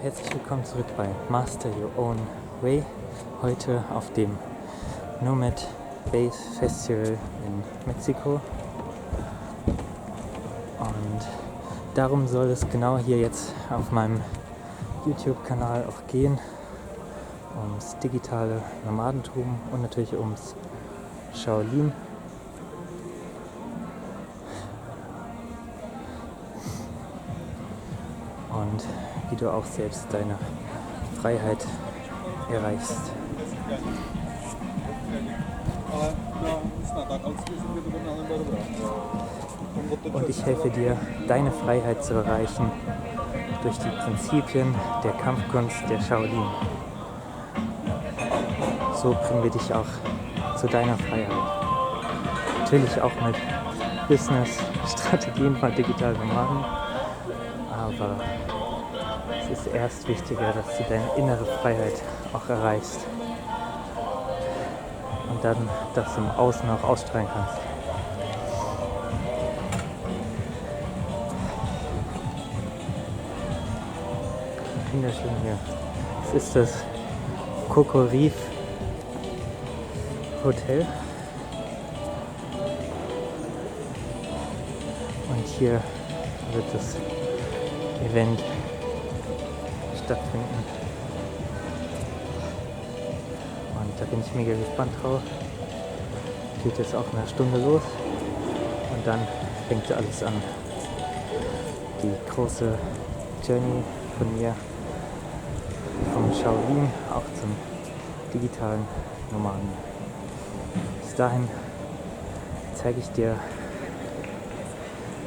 herzlich willkommen zurück bei Master Your Own Way. Heute auf dem Nomadbase Festival in Mexiko. Und darum soll es genau hier jetzt auf meinem YouTube-Kanal auch gehen. Ums digitale Nomadentum und natürlich ums Shaolin. Und wie du auch selbst deine Freiheit erreichst. Und ich helfe dir, deine Freiheit zu erreichen durch die Prinzipien der Kampfkunst der Shaolin. So bringen wir dich auch zu deiner Freiheit. Natürlich auch mit Business Strategien von digitalen Nomaden, aber es ist erst wichtiger, dass du deine innere Freiheit auch erreichst und dann das im Außen auch ausstrahlen kannst. Wunderschön hier. Es ist das Coco Reef Hotel. Und hier wird das Event stattfinden. Und da bin ich mega gespannt drauf. Geht jetzt auch in einer Stunde los. Und dann fängt alles an. Die große Journey von mir vom Shaolin auch zum digitalen Nomaden. Bis dahin zeige ich dir,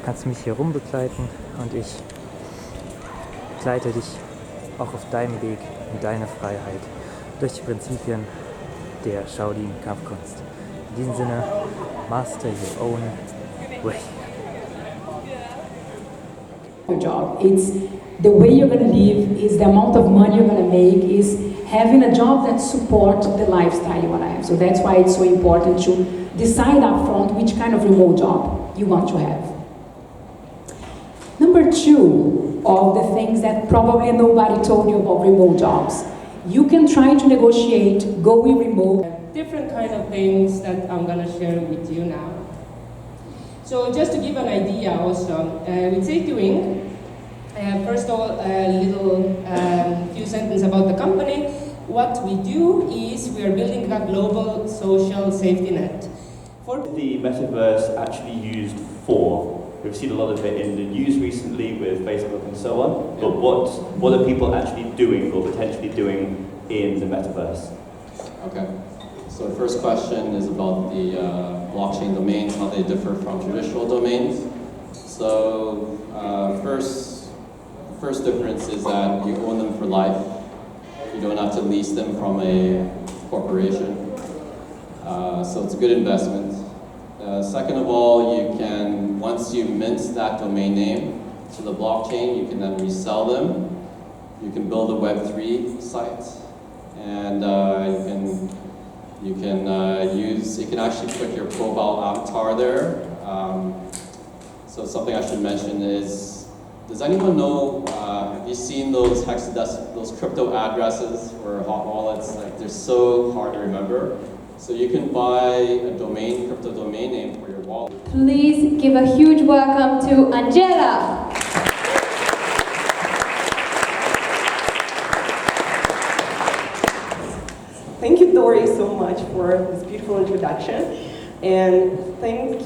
kannst du mich hier rumbegleiten und ich begleite dich auch auf deinem Weg in deine Freiheit durch die Prinzipien der Shaolin Kampfkunst. In diesem Sinne, master your own way. Your job. It's the way you're going to live, is the amount of money you're going to make, is having a job that supports the lifestyle you want to have. So that's why it's so important to decide up front which kind of remote job you want to have. Number two of the things that probably nobody told you about remote jobs. You can try to negotiate going remote. Different kind of things that I'm going to share with you now. So just to give an idea also, with Say Doing, first of all, a little few sentences about the company. What we do is we are building a global social safety net. For the metaverse actually used for? We've seen a lot of it in the news recently with Facebook and so on, but what are people actually doing or potentially doing in the metaverse? Okay, so the first question is about the blockchain domains, how they differ from traditional domains. So first difference is that you own them for life. You don't have to lease them from a corporation. So it's a good investment. Second of all, you can, once you mint that domain name to the blockchain, you can then resell them. You can build a Web3 site, and you can actually put your profile avatar there. So something I should mention is, does anyone know, have you seen those those crypto addresses for hot wallets? Like, they're so hard to remember. So you can buy a crypto domain name for your wallet. Please give a huge welcome to Angela. Thank you, Dory, so much for this beautiful introduction. And thank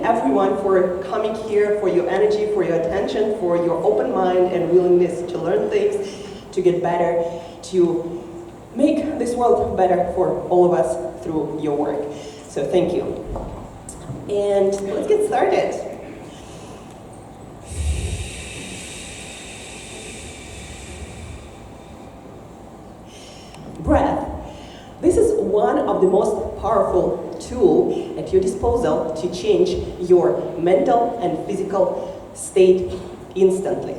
everyone for coming here, for your energy, for your attention, for your open mind and willingness to learn things, to get better, to make this world better for all of us through your work. So thank you. And let's get started. Breath. This is one of the most powerful tools at your disposal to change your mental and physical state instantly.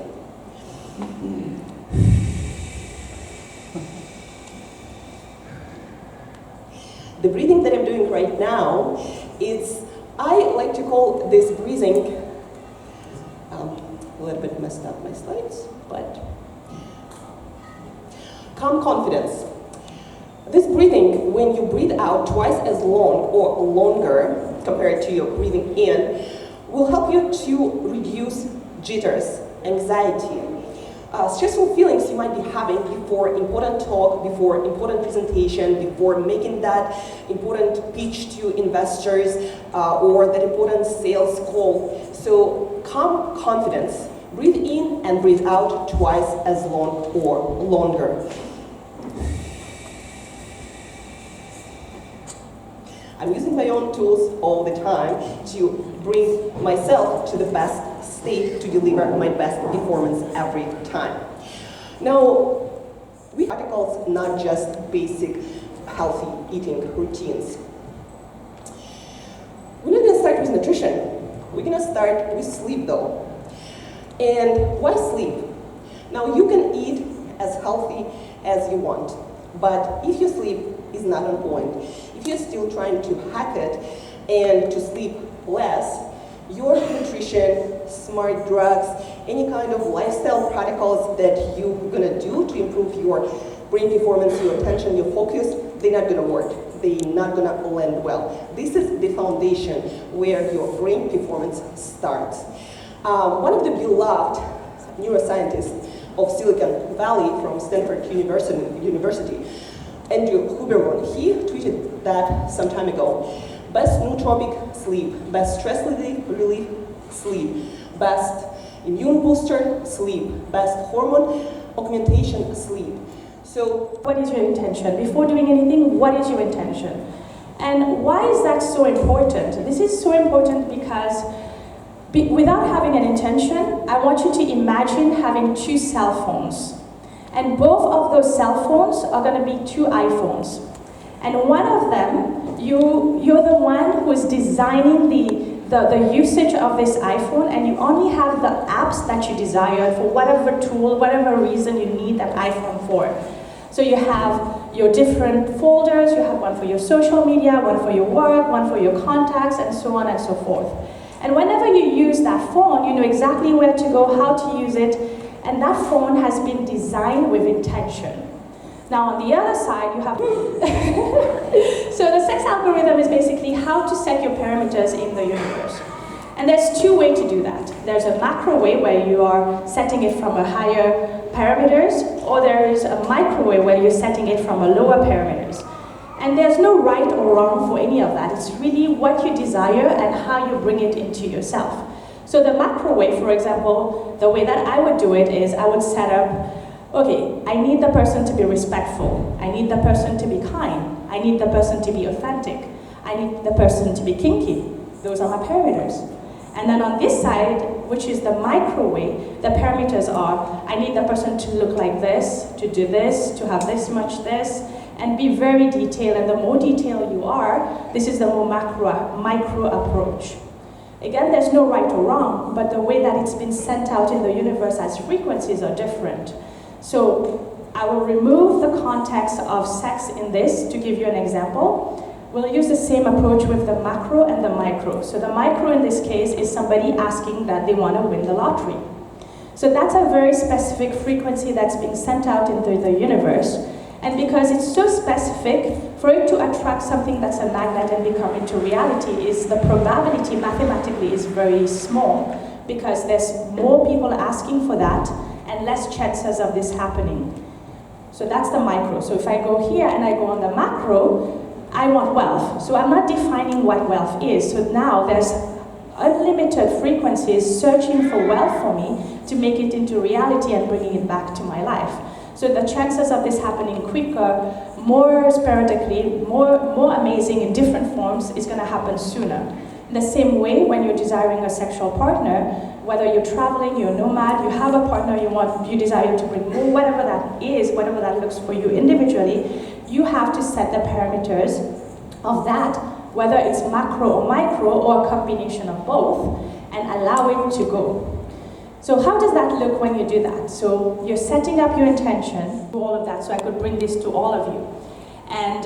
The breathing that I'm doing right now is, I like to call this breathing, a little bit messed up my slides, but Calm confidence. This breathing, when you breathe out twice as long or longer compared to your breathing in, will help you to reduce jitters, anxiety, stressful feelings you might be having before important talk, before important presentation, before making that important pitch to investors or that important sales call. So calm confidence, breathe in and breathe out twice as long or longer. I'm using my own tools all the time to bring myself to the best state to deliver my best performance every time. Now, we articles not just basic healthy eating routines. We're not gonna start with nutrition. We're gonna start with sleep though. And why sleep? Now you can eat as healthy as you want, but if your sleep is not on point, if you're still trying to hack it and to sleep less, your nutrition, smart drugs, any kind of lifestyle protocols that you're gonna do to improve your brain performance, your attention, your focus, they're not gonna work. They're not gonna land well. This is the foundation where your brain performance starts. One of the beloved neuroscientists of Silicon Valley from Stanford University, Andrew Huberman, he tweeted that some time ago. Best nootropic sleep, best stress relief sleep, best immune booster sleep, best hormone augmentation sleep. So what is your intention? Before doing anything, what is your intention? And why is that so important? This is so important because without having an intention, I want you to imagine having 2 cell phones. And both of those cell phones are going to be 2 iPhones. And one of them, you're the one who is designing the usage of this iPhone, and you only have the apps that you desire for whatever tool, whatever reason you need that iPhone for. So you have your different folders, you have one for your social media, one for your work, one for your contacts, and so on and so forth. And whenever you use that phone, you know exactly where to go, how to use it, and that phone has been designed with intention. Now on the other side, you have so the sex algorithm is basically how to set your parameters in the universe. And there's 2 ways to do that. There's a macro way where you are setting it from a higher parameters, or there is a micro way where you're setting it from a lower parameters. And there's no right or wrong for any of that. It's really what you desire and how you bring it into yourself. So the macro way, for example, the way that I would do it is I would set up, okay, I need the person to be respectful. I need the person to be kind. I need the person to be authentic. I need the person to be kinky. Those are my parameters. And then on this side, which is the micro way, the parameters are, I need the person to look like this, to do this, to have this much this, and be very detailed. And the more detailed you are, this is the more micro approach. Again, there's no right or wrong, but the way that it's been sent out in the universe as frequencies are different. So I will remove the context of sex in this to give you an example. We'll use the same approach with the macro and the micro. So the micro in this case is somebody asking that they want to win the lottery. So that's a very specific frequency that's being sent out into the universe. And because it's so specific, for it to attract something that's a magnet and become into reality, is the probability mathematically is very small, because there's more people asking for that and less chances of this happening. So that's the micro. So if I go here and I go on the macro, I want wealth. So I'm not defining what wealth is. So now there's unlimited frequencies searching for wealth for me to make it into reality and bringing it back to my life. So the chances of this happening quicker, more sporadically, more amazing in different forms is going to happen sooner. In the same way, when you're desiring a sexual partner, whether you're traveling, you're a nomad, you have a partner you desire to bring more, whatever that is, whatever that looks for you individually, you have to set the parameters of that, whether it's macro or micro or a combination of both, and allow it to go. So how does that look when you do that? So you're setting up your intention, all of that, so I could bring this to all of you. And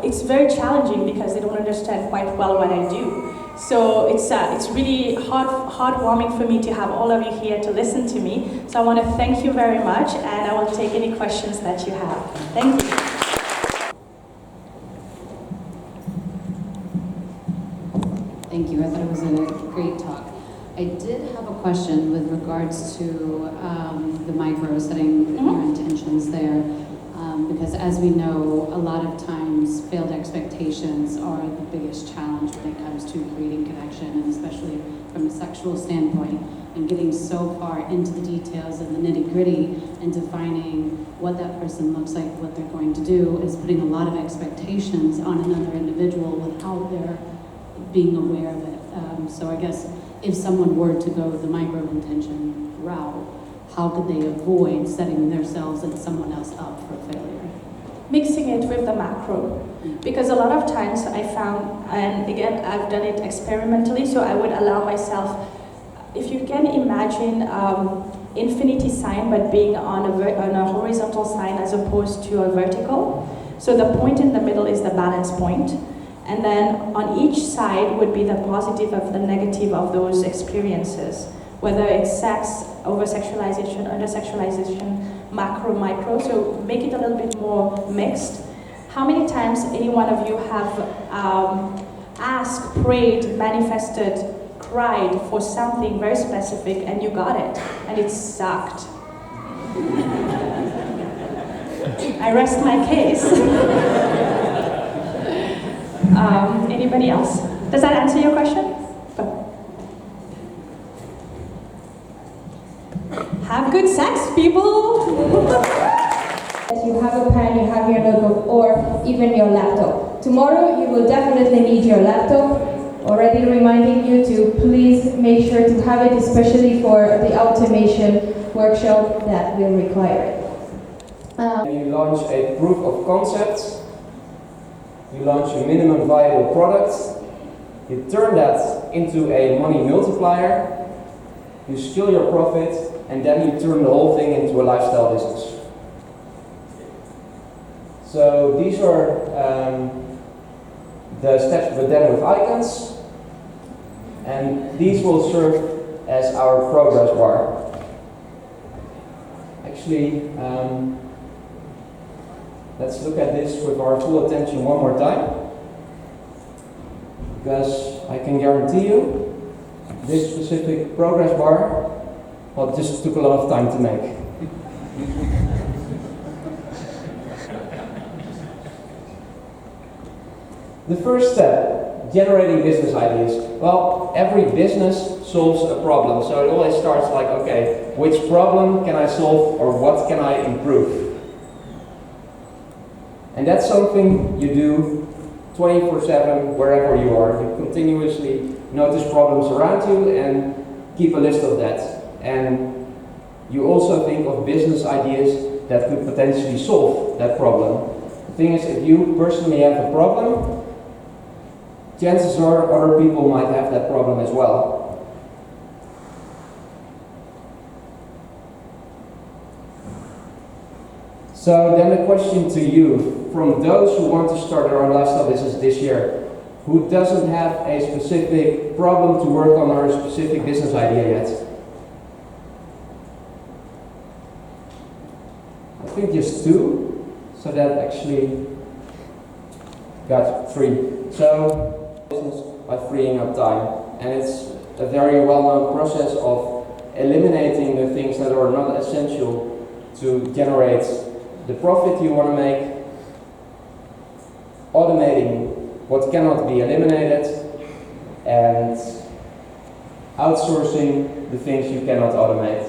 it's very challenging because they don't understand quite well what I do. So it's really heartwarming for me to have all of you here to listen to me. So I want to thank you very much, and I will take any questions that you have. Thank you. Thank you. I thought it was a great talk. I did have a question with regards to the micro, setting your intentions there. Because as we know, a lot of times failed expectations are the biggest challenge when it comes to creating connection, and especially from a sexual standpoint, and getting so far into the details and the nitty-gritty and defining what that person looks like, what they're going to do, is putting a lot of expectations on another individual without their being aware of it. So I guess if someone were to go the micro intention route, how could they avoid setting themselves and someone else up for failure? Mixing it with the macro. Because a lot of times I found, and again, I've done it experimentally, so I would allow myself, if you can imagine infinity sign, but being on a horizontal sign as opposed to a vertical. So the point in the middle is the balance point. And then on each side would be the positive of the negative of those experiences. Whether it's sex, over-sexualization, under-sexualization, macro, micro, so make it a little bit more mixed. How many times any one of you have asked, prayed, manifested, cried for something very specific and you got it, and it sucked? I rest my case. Anybody else? Does that answer your question? Have good sex, people! You have a pen, you have your notebook, or even your laptop. Tomorrow you will definitely need your laptop. Already reminding you to please make sure to have it, especially for the automation workshop that will require it. You launch a proof of concept, you launch a minimum viable product, you turn that into a money multiplier, you scale your profit, and then you turn the whole thing into a lifestyle business. So these are the steps, but then with icons, and these will serve as our progress bar. Actually, let's look at this with our full attention one more time, because I can guarantee you this specific progress bar, well, it just took a lot of time to make. The first step, generating business ideas. Well, every business solves a problem, so it always starts like, okay, which problem can I solve, or what can I improve? And that's something you do 24/7 wherever you are. You continuously notice problems around you and keep a list of that. And you also think of business ideas that could potentially solve that problem. The thing is, if you personally have a problem, chances are other people might have that problem as well. So then the question to you, from those who want to start their own lifestyle business this year, who doesn't have a specific problem to work on or a specific business idea yet? I think just two, so that actually got three. So business by freeing up time, and it's a very well-known process of eliminating the things that are not essential to generate the profit you want to make, automating what cannot be eliminated, and outsourcing the things you cannot automate.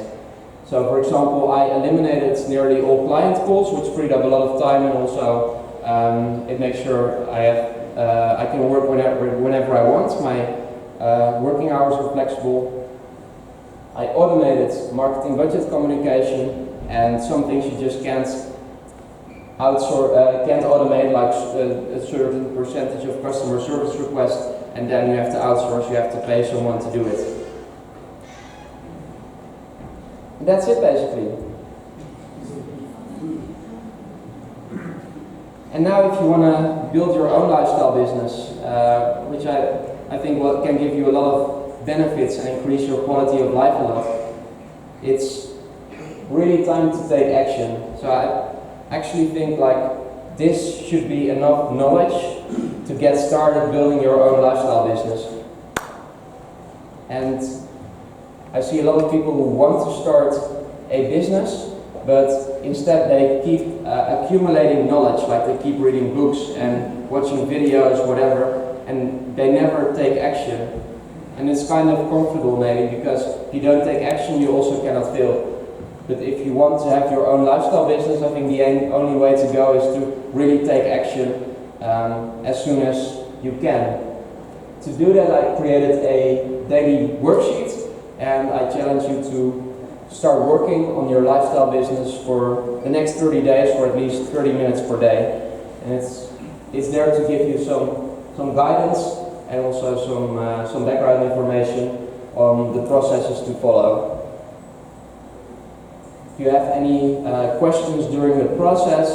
So for example, I eliminated nearly all client calls, which freed up a lot of time, and also it makes sure I can work whenever I want. My working hours are flexible. I automated marketing budget communication, and some things you just can't automate, like a certain percentage of customer service requests, and then you have to outsource, you have to pay someone to do it. And that's it basically. And now if you want to build your own lifestyle business, which I I think what can give you a lot of benefits and increase your quality of life a lot, it's really time to take action. So I actually think like this should be enough knowledge to get started building your own lifestyle business. And I see a lot of people who want to start a business, but instead they keep accumulating knowledge, like they keep reading books and watching videos, whatever, and they never take action. And it's kind of comfortable maybe, because if you don't take action, you also cannot fail. But if you want to have your own lifestyle business, I think the only way to go is to really take action as soon as you can. To do that, I created a daily worksheet, and I challenge you to start working on your lifestyle business for the next 30 days for at least 30 minutes per day. And it's there to give you some guidance and also some background information on the processes to follow. If you have any questions during the process,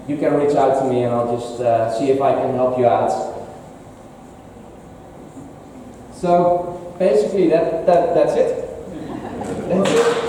you can reach out to me and I'll just see if I can help you out. So basically that's it. That's it.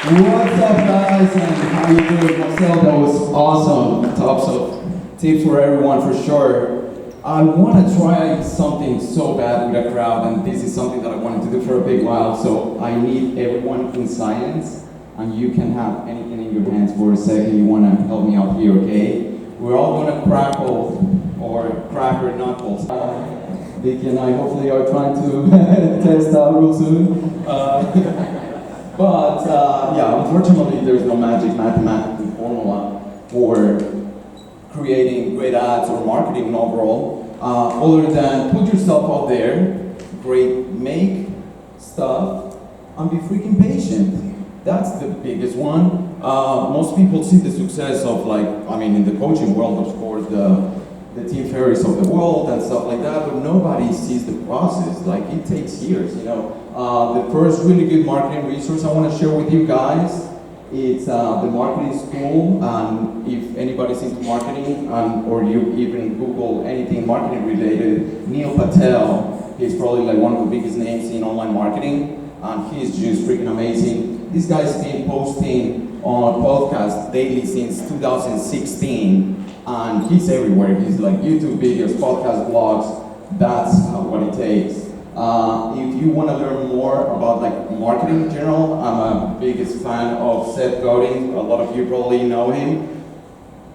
What's up, guys, and how you doing? Marcel, that was awesome. Tops of tips for everyone for sure. I want to try something so bad with a crowd, and this is something that I wanted to do for a big while, so I need everyone in silence, and you can have anything in your hands for a second. You want to help me out here, okay? We're all going to crackle, or crack our knuckles. Vicky and I hopefully are trying to test out real soon. But yeah, unfortunately there's no magic mathematical formula for creating great ads or marketing overall, other than put yourself out there, make stuff, and be freaking patient. That's the biggest one. Most people see the success of in the coaching world, of course, the Tim Ferriss of the world and stuff like that, but nobody sees the process. Like, it takes years, you know. The first really good marketing resource I want to share with you guys, it's the marketing school. And if anybody's into marketing, or you even Google anything marketing related, Neil Patel, he's probably like one of the biggest names in online marketing, and he's just freaking amazing. This guy's been posting on podcasts daily since 2016. And he's everywhere. He's like YouTube videos, podcast blogs. That's what it takes. If you want to learn more about marketing in general, I'm a biggest fan of Seth Godin. A lot of you probably know him.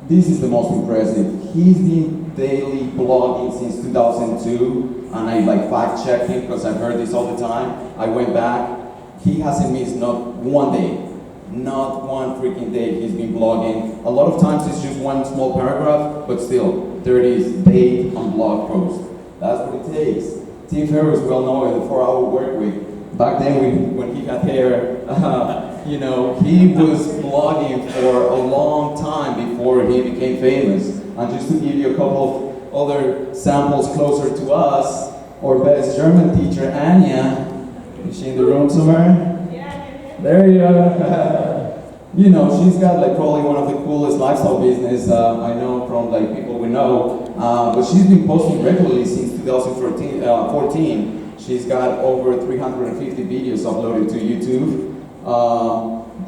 This is the most impressive. He's been daily blogging since 2002, and I fact checked him because I've heard this all the time. I went back. He hasn't missed not one day. Not one freaking day he's been blogging. A lot of times it's just one small paragraph, but still, there it is, date on blog post. That's what it takes. Tim Ferriss, well known, the 4-hour work week. Back then when he had hair, he was blogging for a long time before he became famous. And just to give you a couple of other samples closer to us, our best German teacher, Anya, is she in the room somewhere? There you are. She's got probably one of the coolest lifestyle business I know from people we know. But she's been posting regularly since 2014. She's got over 350 videos uploaded to YouTube.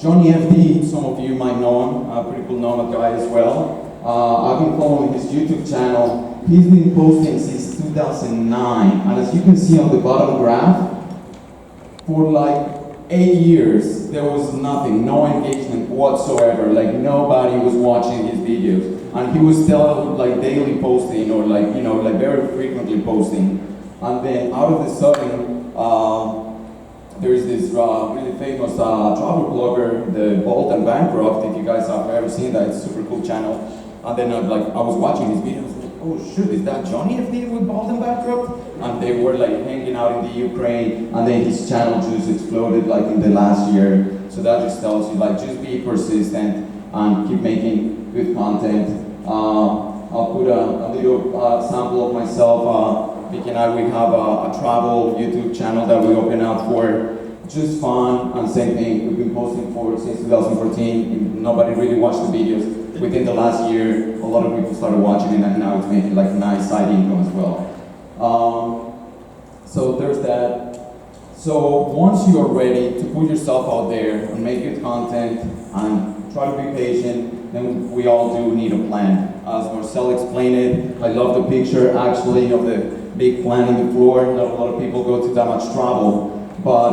Johnny FD, some of you might know him, a pretty cool nomad guy as well. I've been following his YouTube channel. He's been posting since 2009, and as you can see on the bottom graph, for 8 years, there was nothing, no engagement whatsoever. Nobody was watching his videos, and he was still daily posting or very frequently posting. And then out of the sudden, there's this really famous travel blogger, the Bold and Bankrupt. If you guys have ever seen that, it's a super cool channel. And then I was watching his videos. Oh shoot, is that Johnny FD with Bold and Bankrupt? And they were hanging out in the Ukraine, and then his channel just exploded in the last year. So that just tells you just be persistent and keep making good content. I'll put a little sample of myself. Vicky and I, we have a travel YouTube channel that we open up for just fun, and same thing, we've been posting since 2014, nobody really watched the videos. Within the last year, a lot of people started watching it, and now it's making like a nice side income as well. So there's that. So once you are ready to put yourself out there and make good content and try to be patient, then we all do need a plan. As Marcel explained it, I love the picture actually of the big plan in the floor. Not a lot of people go to that much trouble, but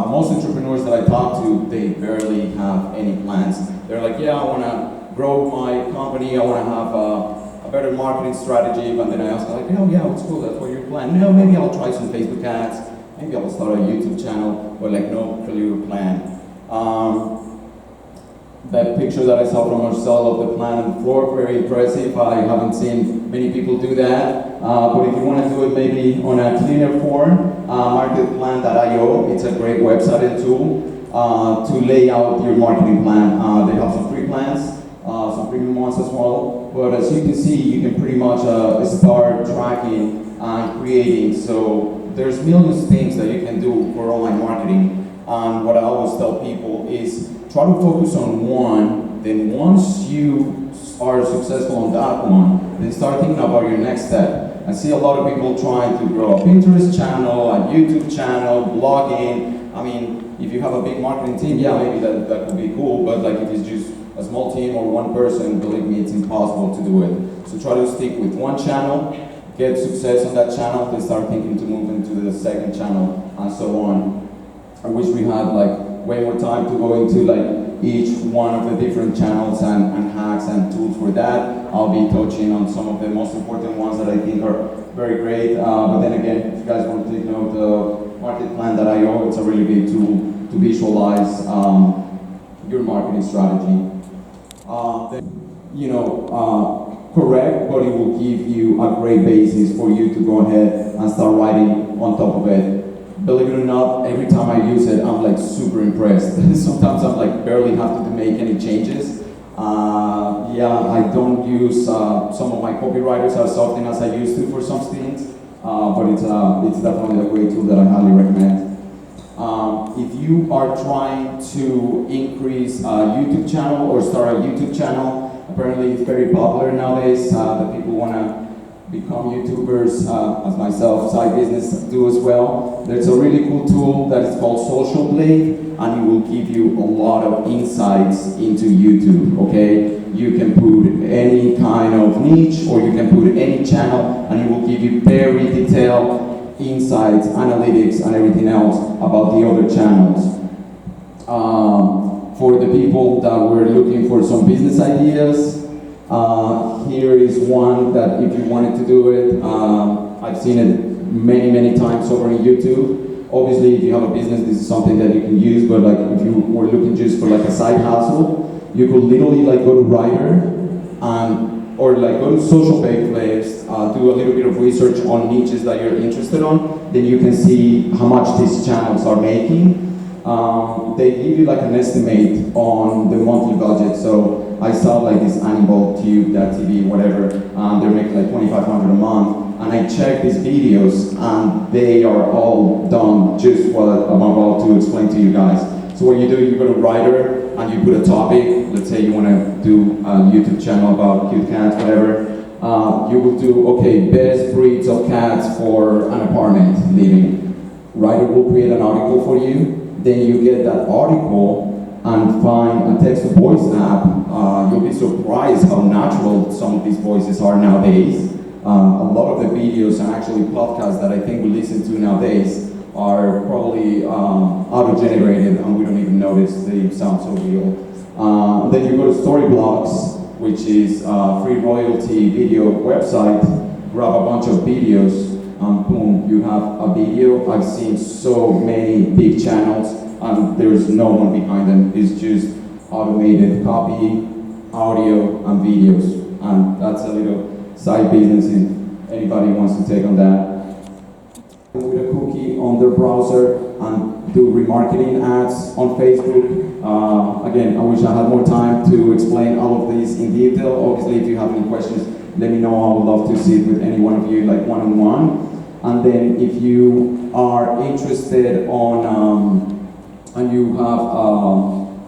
most entrepreneurs that I talk to, they barely have any plans. They're like, yeah, I want to grow my company, I want to have a better marketing strategy, but then I ask like, oh yeah, it's cool, that's what your plan. No, maybe I'll try some Facebook ads, maybe I'll start a YouTube channel, but like no clear plan. That picture that I saw from Marcel of the plan on the floor, very impressive. I haven't seen many people do that, but if you want to do it maybe on a cleaner form, marketplan.io, it's a great website and tool to lay out your marketing plan. They have some free plans, some premium ones as well, but as you can see, you can pretty much start tracking and creating. So there's millions of things that you can do for online marketing, and what I always tell people is try to focus on one, then once you are successful on that one, then start thinking about your next step. I see a lot of people trying to grow a Pinterest channel, a YouTube channel, blogging. I mean, if you have a big marketing team, yeah, maybe that would be cool, but like if it's just a small team or one person, believe me, it's impossible to do it. So try to stick with one channel, get success on that channel, then start thinking to move into the second channel, and so on. I wish we had like way more time to go into like each one of the different channels and hacks and tools for that. I'll be touching on some of the most important ones that I think are very great. But then again, if you guys want to take note of marketplan.io, it's a really good tool to visualize your marketing strategy. Correct, but it will give you a great basis for you to go ahead and start writing on top of it. Believe it or not, every time I use it, I'm like super impressed. Sometimes I'm like barely have to make any changes. I don't use some of my copywriters as often as I used to for some things, but it's definitely a great tool that I highly recommend. If you are trying to increase a YouTube channel or start a YouTube channel, apparently it's very popular nowadays that people want to become YouTubers, as myself, side business do as well. There's a really cool tool that is called Social Blade, and it will give you a lot of insights into YouTube, okay? You can put any kind of niche, or you can put any channel, and it will give you very detailed insights, analytics, and everything else about the other channels. For the people that were looking for some business ideas, here is one that if you wanted to do it, I've seen it many times over on YouTube. Obviously, if you have a business, this is something that you can use, but like if you were looking just for like a side hustle, you could literally like go to Writer or like go to Social Place, do a little bit of research on niches that you're interested on, then you can see how much these channels are making. They give you like an estimate on the monthly budget. So I saw like this Animal Tube, TV, whatever, they're making like $2,500 a month. And I checked these videos and they are all done just what I'm about to explain to you guys. So what you do, you go to Writer and you put a topic. Let's say you want to do a YouTube channel about cute cats, whatever. You will do, okay, best breeds of cats for an apartment living. Writer will create an article for you. Then you get that article and find a text-to-voice app. You'll be surprised how natural some of these voices are nowadays. A lot of the videos and actually podcasts that I think we listen to nowadays are probably auto-generated and we don't even notice they sound so real. Then you go to Storyblocks, which is a free royalty video website, grab a bunch of videos, boom, you have a video. I've seen so many big channels and there's no one behind them. It's just automated copy, audio, and videos. And that's a little side business if anybody wants to take on that. With a cookie on their browser and do remarketing ads on Facebook. Again, I wish I had more time to explain all of these in detail. Obviously, if you have any questions, let me know. I would love to sit with any one of you like one-on-one. And then if you are interested on and you have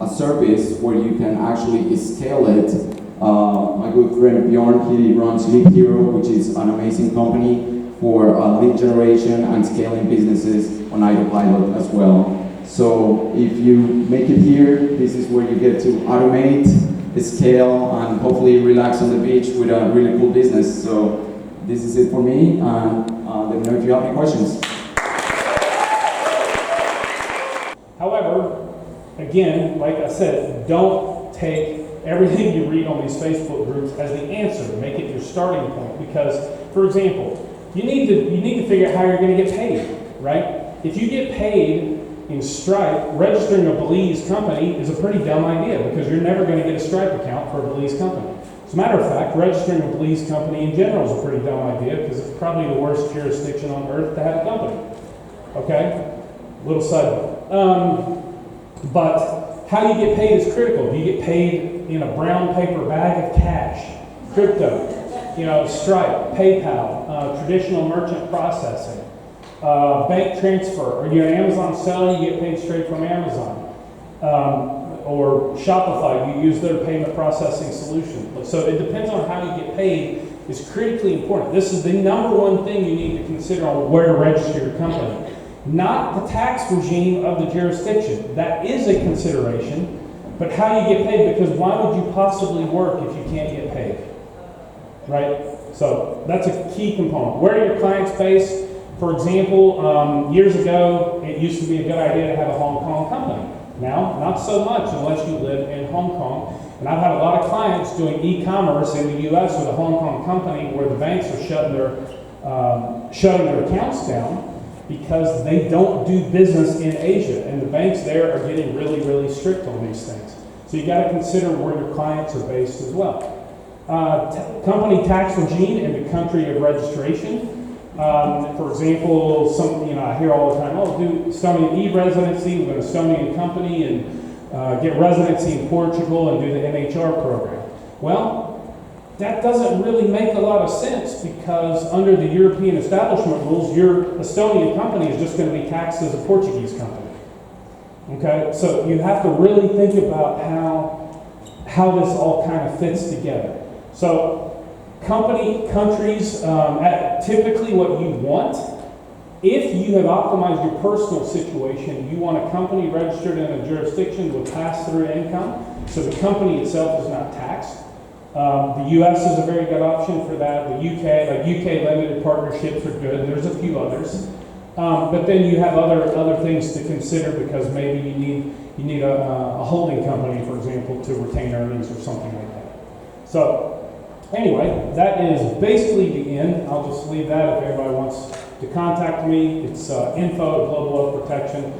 a service where you can actually scale it. My good friend Bjorn, he runs Lead Hero, which is an amazing company for lead generation and scaling businesses on autopilot as well. So if you make it here, this is where you get to automate, scale, and hopefully relax on the beach with a really cool business. So this is it for me, and let me know if you have any questions. However, again, like I said, don't take everything you read on these Facebook groups as the answer. Make it your starting point, because, for example, you need to figure out how you're going to get paid, right? If you get paid in Stripe, registering a Belize company is a pretty dumb idea, because you're never going to get a Stripe account for a Belize company. As a matter of fact, registering a Belize company in general is a pretty dumb idea, because it's probably the worst jurisdiction on earth to have a company. Okay? Little side note. But how you get paid is critical. Do you get paid in a brown paper bag of cash, crypto, Stripe, PayPal, traditional merchant processing, bank transfer, or you're an Amazon seller, you get paid straight from Amazon, or Shopify, you use their payment processing solution. So it depends on how you get paid. Is critically important. This is the number one thing you need to consider on where to register your company. Not the tax regime of the jurisdiction. That is a consideration, but how you get paid, because why would you possibly work if you can't get paid? Right? So that's a key component. Where are your clients based? For example, years ago, it used to be a good idea to have a Hong Kong company. Now, not so much unless you live in Hong Kong. And I've had a lot of clients doing e-commerce in the US with a Hong Kong company where the banks are shutting their accounts down because they don't do business in Asia. And the banks there are getting really, really strict on these things. So you got to consider where your clients are based as well. Company tax regime in the country of registration. For example, I hear all the time, do Estonian e-residency with an Estonian company and get residency in Portugal and do the NHR program. Well, that doesn't really make a lot of sense, because under the European establishment rules, your Estonian company is just going to be taxed as a Portuguese company. Okay, so you have to really think about how this all kind of fits together. So countries, typically what you want, if you have optimized your personal situation, you want a company registered in a jurisdiction with pass-through income, so the company itself is not taxed. The US is a very good option for that. The UK limited partnerships are good. There's a few others. But then you have other things to consider, because maybe you need a holding company, for example, to retain earnings or something like that. So anyway, that is basically the end. I'll just leave that if anybody wants to contact me. It's info at Global Wealth Protection.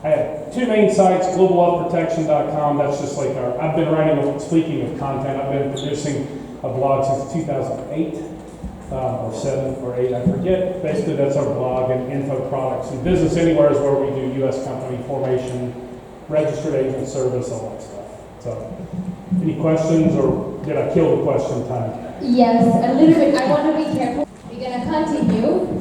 I have two main sites, globalwealthprotection.com. That's just like I've been writing, speaking of content, I've been producing a blog since 2008, or 7 or 8, I forget. Basically, that's our blog, and info products and business anywhere is where we do US company formation, registered agent service, all that stuff. So, any questions, or did I kill the question time? Yes, a little bit. I want to be careful. We're going to continue.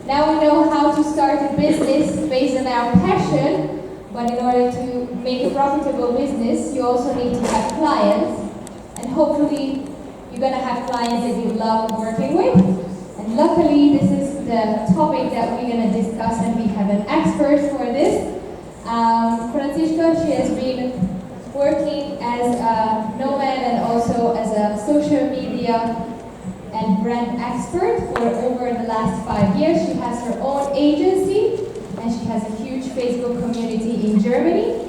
Now we know how to start a business based on our passion, but in order to make a profitable business, you also need to have clients, and hopefully you're going to have clients that you love working with. And luckily, this is the topic that we're going to discuss, and we have an expert for this. Francisca, she has been working as a nomad and also as a social media and brand expert for over the last 5 years. She has her own agency, and she has a huge Facebook community in Germany.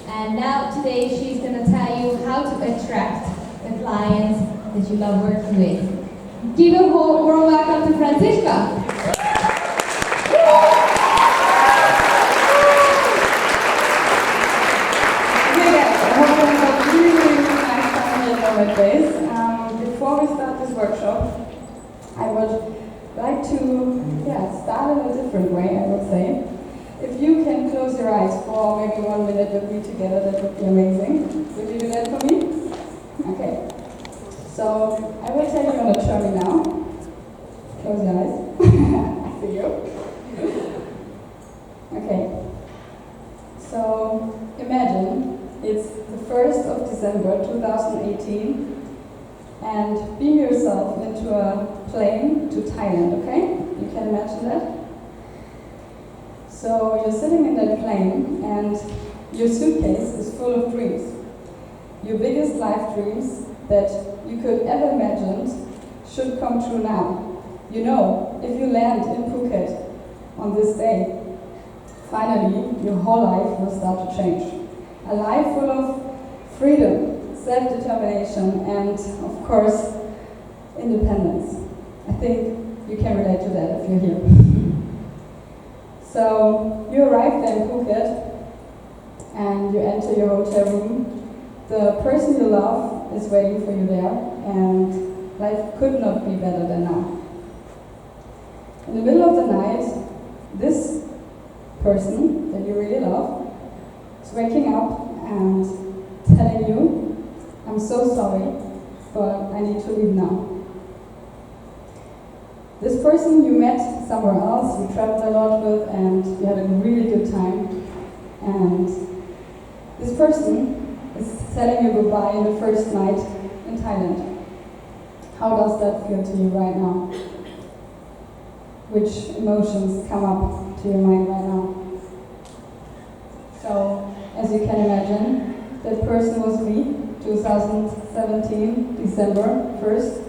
And now today she's going to tell you how to attract the clients that you love working with. Give a warm welcome to Francisca. Before we start this workshop, I would like to start in a different way, I would say. If you can close your eyes for maybe 1 minute with me together, that would be amazing. Would you do that for me? Okay. So I will tell you on a journey now. Close your eyes. I see you. Okay. So 2018 and beam yourself into a plane to Thailand, okay? You can imagine that? So you're sitting in that plane and your suitcase is full of dreams. Your biggest life dreams that you could ever imagine should come true now. You know, if you land in Phuket on this day, finally your whole life will start to change. A life full of freedom, self-determination, and of course, independence. I think you can relate to that if you're here. So you arrive there in Phuket and you enter your hotel room. The person you love is waiting for you there, and life could not be better than now. In the middle of the night, this person that you really love is waking up and telling you, I'm so sorry, but I need to leave now. This person you met somewhere else, you traveled a lot with, and you had a really good time. And this person is telling you goodbye in the first night in Thailand. How does that feel to you right now? Which emotions come up to your mind right now? So, as you can imagine, that person was me, 2017, December 1st.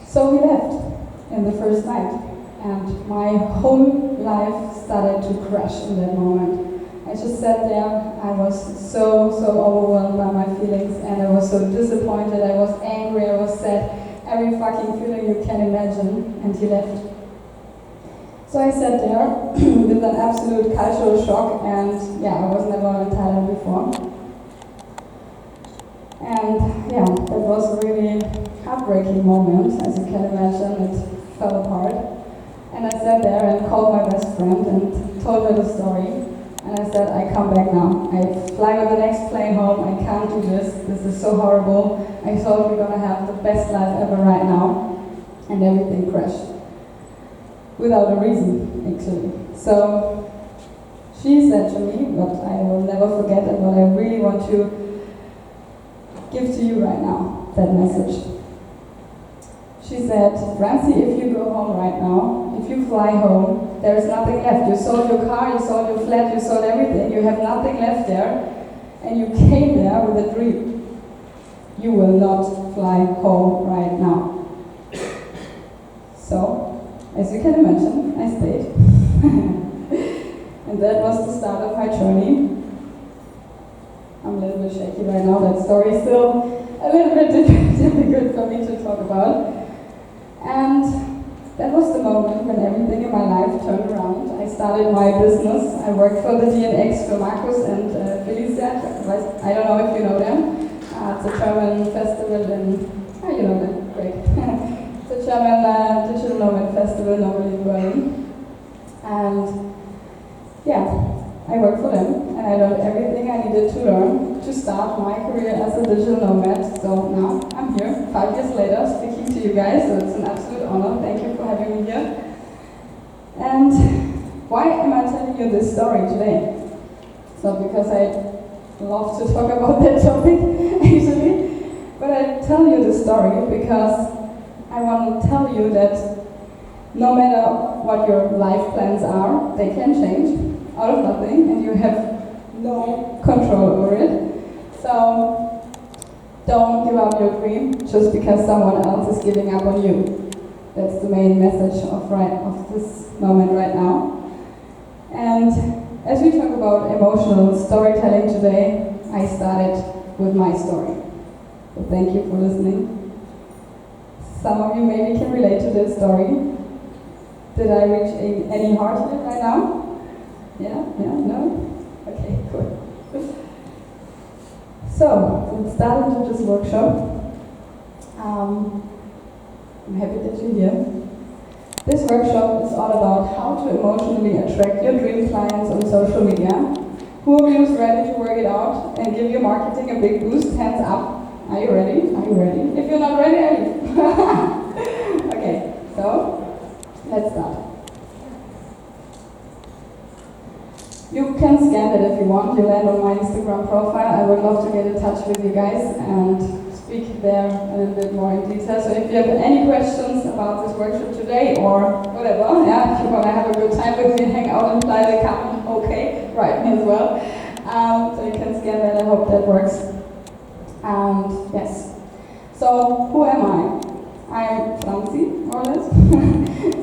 So he left in the first night, and my whole life started to crash in that moment. I just sat there, I was so overwhelmed by my feelings, and I was so disappointed, I was angry, I was sad, every fucking feeling you can imagine, and he left. So I sat there with an absolute cultural shock, and yeah, I was never in Thailand before. And yeah, that was a really heartbreaking moment, as you can imagine, it fell apart. And I sat there and called my best friend and told her the story. And I said, I come back now. I fly with the next plane home, I can't do this is so horrible. I thought we're gonna have the best life ever right now. And everything crashed. Without a reason, actually. So, she said to me, what I will never forget and what I really want to give to you right now, that message. She said, Francie, if you go home right now, if you fly home, there's nothing left. You sold your car, you sold your flat, you sold everything, you have nothing left there, and you came there with a dream. You will not fly home right now. So, as you can imagine, I stayed. And that was the start of my journey. I'm a little bit shaky right now, that story is still a little bit difficult for me to talk about. And that was the moment when everything in my life turned around. I started my business. I worked for the DNX, for Markus and Felicia. I don't know if you know them. It's a German festival in, you know them, great. It's a German digital nomad festival normally in Berlin. And yeah, I worked for them and I learned everything I needed to learn to start my career as a digital nomad. So now I'm here, 5 years later, speaking to you guys, so it's an absolute honor. Thank you for having me here. And why am I telling you this story today? It's not because I love to talk about that topic, actually, but I tell you this story because I want to tell you that no matter what your life plans are, they can change out of nothing, and you have no control over it. So don't give up your dream just because someone else is giving up on you. That's the main message of this moment right now. And as we talk about emotional storytelling today, I started with my story. So thank you for listening. Some of you maybe can relate to this story. Did I reach any heart here right now? Yeah? No? Okay, cool. So, let's start into this workshop. I'm happy that you're here. This workshop is all about how to emotionally attract your dream clients on social media. Who of you is ready to work it out and give your marketing a big boost? Hands up. Are you ready? Are you ready? If you're not ready, I leave. Okay, so let's start. You can scan it if you want. You land on my Instagram profile. I would love to get in touch with you guys and speak there a little bit more in detail. So if you have any questions about this workshop today or whatever, yeah, if you want to have a good time with me, hang out and fly the cup, okay, write me as well. So you can scan that. I hope that works. And yes. So who am I? I'm Franzi, more or less.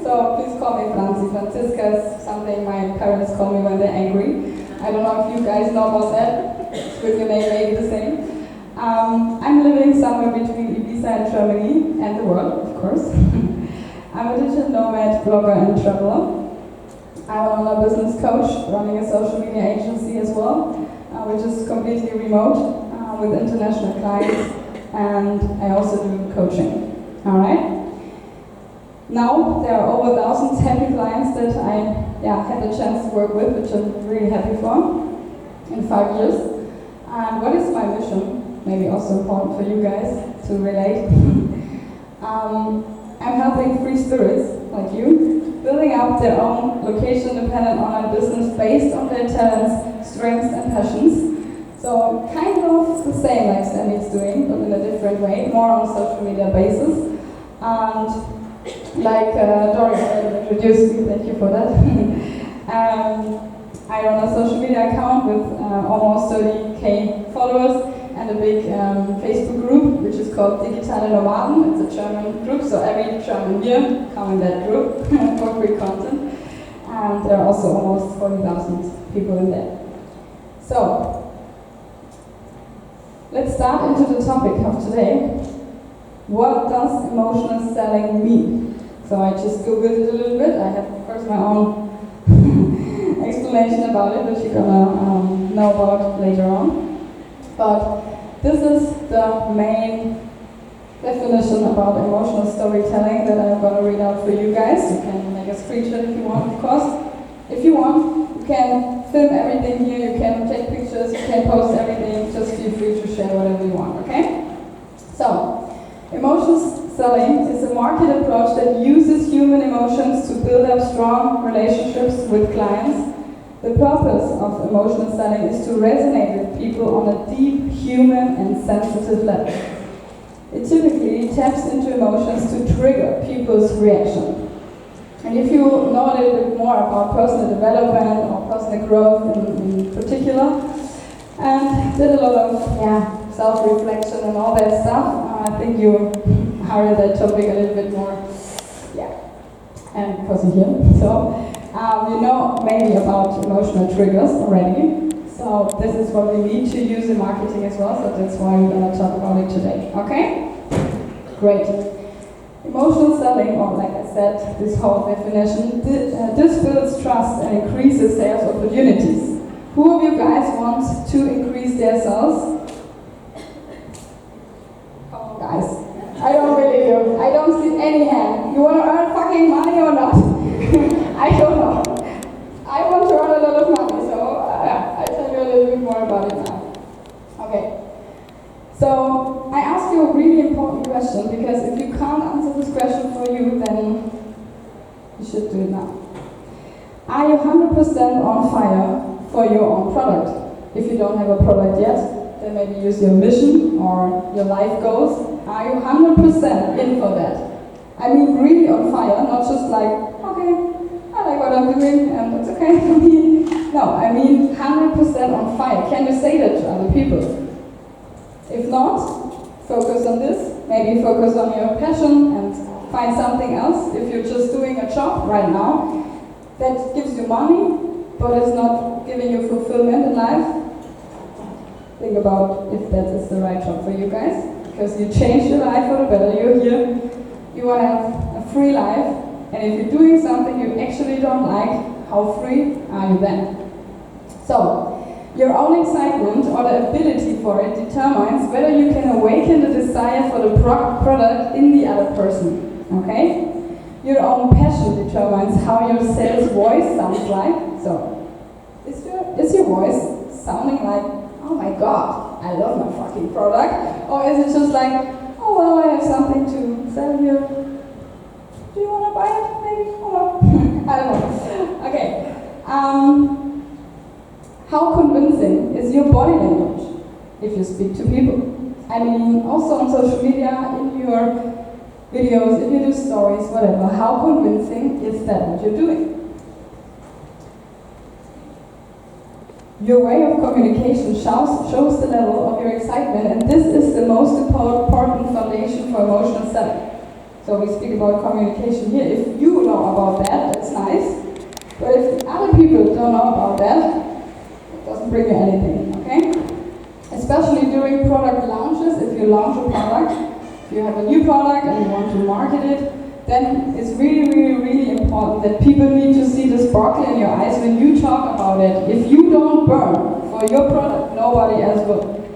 So please call me Franzi. Franziska is something my parents call me when they're angry. I don't know if you guys know about that. With your name, maybe the same. I'm living somewhere between Ibiza and Germany and the world, of course. I'm a digital nomad, blogger, and traveler. I'm an online business coach, running a social media agency as well, which is completely remote with international clients, and I also do coaching. All right. Now there are over 1,000 happy clients that I had the chance to work with, which I'm really happy for in 5 years. And what is my mission? Maybe also important for you guys to relate. I'm helping free spirits like you, building up their own location-dependent online business based on their talents, strengths, and passions. So kind of the same like Sammy's doing, but in a different way, more on a social media basis. And like Dory already introduced me, thank you for that. I run a social media account with almost 30k followers and a big Facebook group, which is called digitale Nomaden. It's a German group, so every German year come in that group for free content. And there are also almost 40,000 people in there. So, let's start into the topic of today. What does emotional selling mean? So I just googled it a little bit. I have, of course, my own explanation about it, which you're gonna know about later on. But this is the main definition about emotional storytelling that I'm gonna read out for you guys. You can make a screenshot if you want, of course. If you want, you can film everything here, you can take pictures, you can post everything, just feel free to share whatever you want, okay? So, emotional selling is a market approach that uses human emotions to build up strong relationships with clients. The purpose of emotional selling is to resonate with people on a deep, human, and sensitive level. It typically taps into emotions to trigger people's reaction. And if you know a little bit more about personal development or personal growth in particular, and did a lot of self-reflection and all that stuff, I think you heard that topic a little bit more, and because you're here. So, you know maybe about emotional triggers already. So this is what we need to use in marketing as well, so that's why we're going to talk about it today, okay? Great. Emotional selling, or like I said, this whole definition, this builds trust and increases sales opportunities. Who of you guys want to increase their sales? Come on, guys. I don't believe you. I don't see any hand. You want to earn fucking money or not? I don't know. I want to earn a lot of money, so I'll tell you a little bit more about it now. Okay. So, I ask you a really important question, because if you can't answer this question for you, then you should do it now. Are you 100% on fire for your own product? If you don't have a product yet, then maybe use your mission or your life goals. Are you 100% in for that? I mean really on fire, not just like, okay, I like what I'm doing and it's okay for me. No, I mean 100% on fire. Can you say that to other people? If not, focus on this. Maybe focus on your passion and find something else. If you're just doing a job right now that gives you money, but is not giving you fulfillment in life, think about if that is the right job for you guys. Because you change your life for the better. You're here, you want to have a free life, and if you're doing something you actually don't like, how free are you then? So, your own excitement or the ability for it determines whether you can awaken the desire for the product in the other person, okay? Your own passion determines how your sales voice sounds like. So, is your voice sounding like, oh my god, I love my fucking product? Or is it just like, oh well, I have something to sell you. Do you want to buy it? Maybe? I don't know. I don't know. Okay. body language if you speak to people. I mean, also on social media, in your videos, if you do stories, whatever, how convincing is that what you're doing? Your way of communication shows the level of your excitement, and this is the most important foundation for emotional selling. So we speak about communication here. If you know about that, that's nice. But if other people don't know about that, it doesn't bring you anything, okay? Especially during product launches, if you launch a product, if you have a new product and you want to market it, then it's really important that people need to see the sparkle in your eyes when you talk about it. If you don't burn for your product, nobody else will.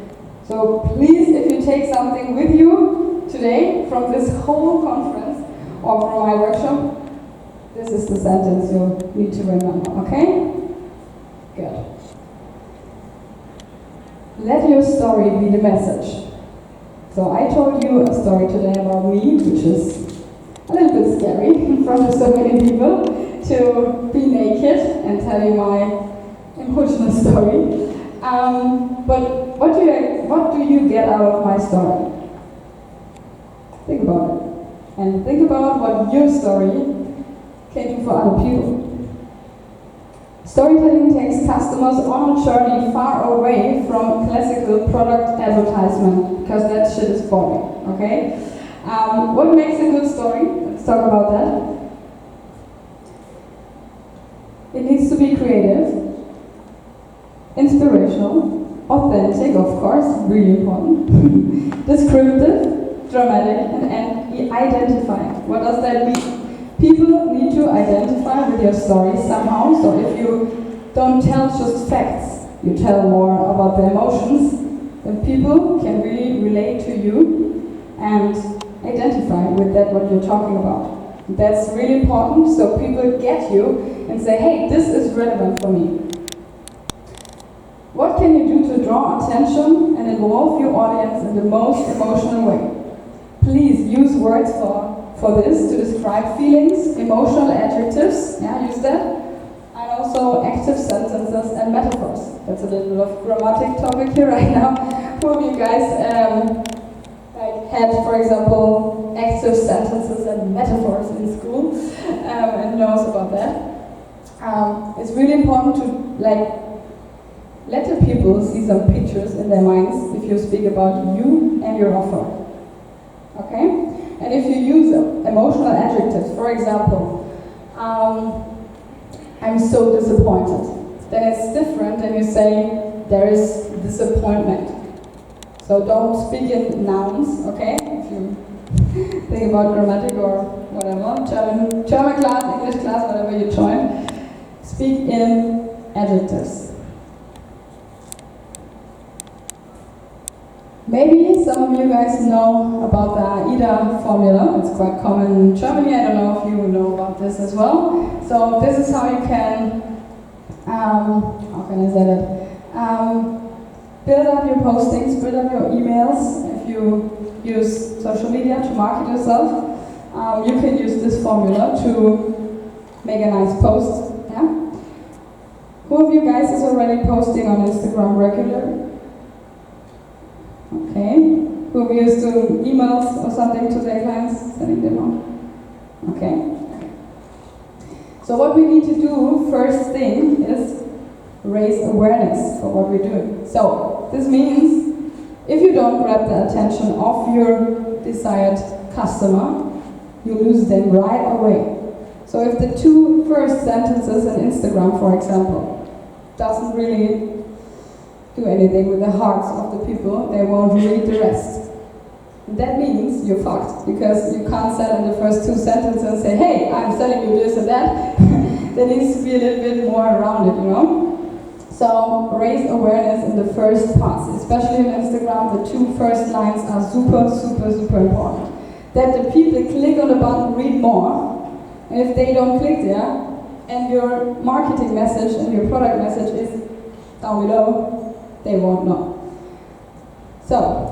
So please, if you take something with you today from this whole conference or from my workshop, this is the sentence you need to remember, okay? Good. Let your story be the message. So I told you a story today about me, which is a little bit scary in front of so many people, to be naked and tell you my emotional story. But what do you get out of my story? Think about it. And think about what your story can do for other people. Storytelling takes customers on a journey far away from classical product advertisement, because that shit is boring, okay? What makes a good story? Let's talk about that. It needs to be creative, inspirational, authentic, of course, really important, descriptive, dramatic, and identifying. What does that mean? People need to identify with your story somehow, so if you don't tell just facts, you tell more about the emotions, then people can really relate to you and identify with that what you're talking about. That's really important, so people get you and say, hey, this is relevant for me. What can you do to draw attention and involve your audience in the most emotional way? Please use words for this to describe feelings, emotional adjectives, use that, and also active sentences and metaphors. That's a little bit of grammatic topic here right now. Who of you guys had, for example, active sentences and metaphors in school and knows about that? It's really important to let the people see some pictures in their minds if you speak about you and your offer. Okay? And if you use emotional adjectives, for example, I'm so disappointed, then it's different than you say, there is disappointment. So don't speak in nouns, okay? If you think about grammatic or whatever, German class, English class, whatever you join, speak in adjectives. Maybe some of you guys know about the AIDA formula. It's quite common in Germany. I don't know if you know about this as well. So this is how you can, how can I say that? Build up your postings, build up your emails. If you use social media to market yourself, you can use this formula to make a nice post. Yeah? Who of you guys is already posting on Instagram regularly? Okay. Who we used to emails or something to their clients, sending them on? Okay. So what we need to do first thing is raise awareness for what we're doing. So this means if you don't grab the attention of your desired customer, you lose them right away. So if the two first sentences in Instagram, for example, doesn't really do anything with the hearts of the people, they won't read the rest. That means you're fucked, because you can't sell in the first two sentences and say, hey, I'm selling you this and that. There needs to be a little bit more around it, you know? So raise awareness in the first parts, especially on Instagram. The two first lines are super important. That the people click on the button, read more, and if they don't click there, and your marketing message and your product message is down below, they won't know. So,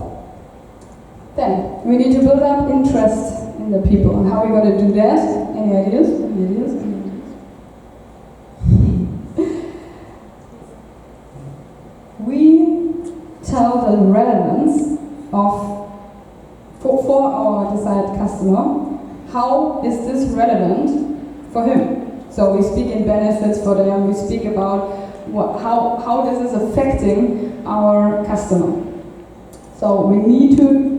then, we need to build up interest in the people. And how are we going to do that? Any ideas? We of for our desired customer, how is this relevant for him? So we speak in benefits for them, we speak about how this is affecting our customer. So we need to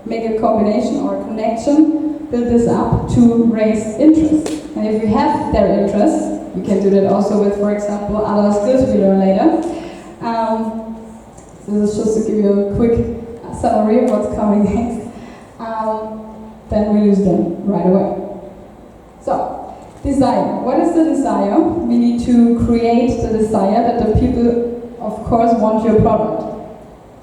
make a combination or a connection, build this up to raise interest. And if we have their interest, we can do that also with, for example, other skills we learn later. This is just to give you a quick summary of what's coming next. Then we use them right away. So, desire. What is the desire? We need to create the desire that the people, of course, want your product.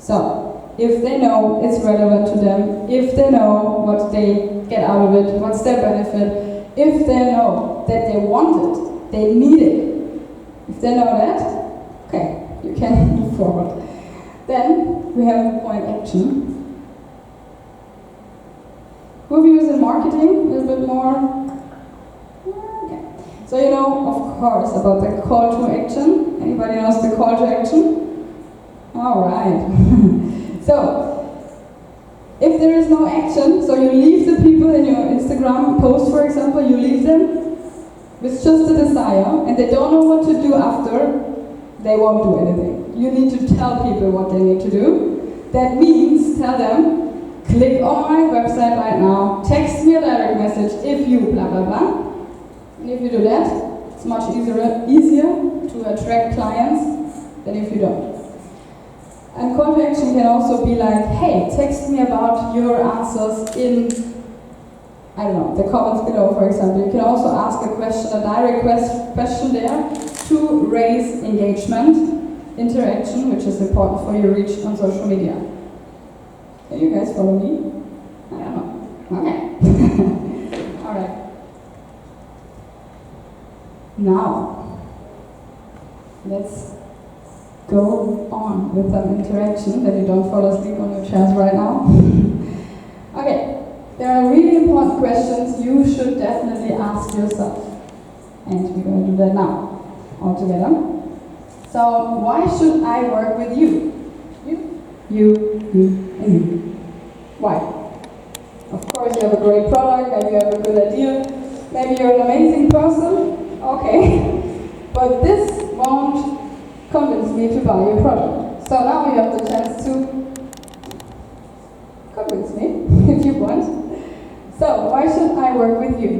So, if they know it's relevant to them, if they know what they get out of it, what's their benefit, if they know that they want it, they need it. If they know that, okay, you can move forward. Then we have point action. Who we use in marketing, a little bit more. Okay. So you know, of course, about the call to action. Anybody knows the call to action? All right. So, if there is no action, so you leave the people in your Instagram post, for example, you leave them with just a desire, and they don't know what to do after, they won't do anything. You need to tell people what they need to do. That means, tell them, click on my website right now, text me a direct message if you blah blah blah. And if you do that, it's much easier to attract clients than if you don't. And call to action can also be like, hey, text me about your answers in, I don't know, the comments below, for example. You can also ask a question, a direct question there to raise engagement, interaction, which is important for your reach on social media. Can you guys follow me? I don't know. Okay. All right. Now, let's go on with an interaction that you don't fall asleep on your chairs right now. Okay. There are really important questions you should definitely ask yourself. And we're going to do that now, all together. So, why should I work with you? You, and you. Why? Of course, you have a great product, maybe you have a good idea, maybe you're an amazing person, okay. But this won't convince me to buy your product. So now you have the chance to convince me, if you want. So, why should I work with you?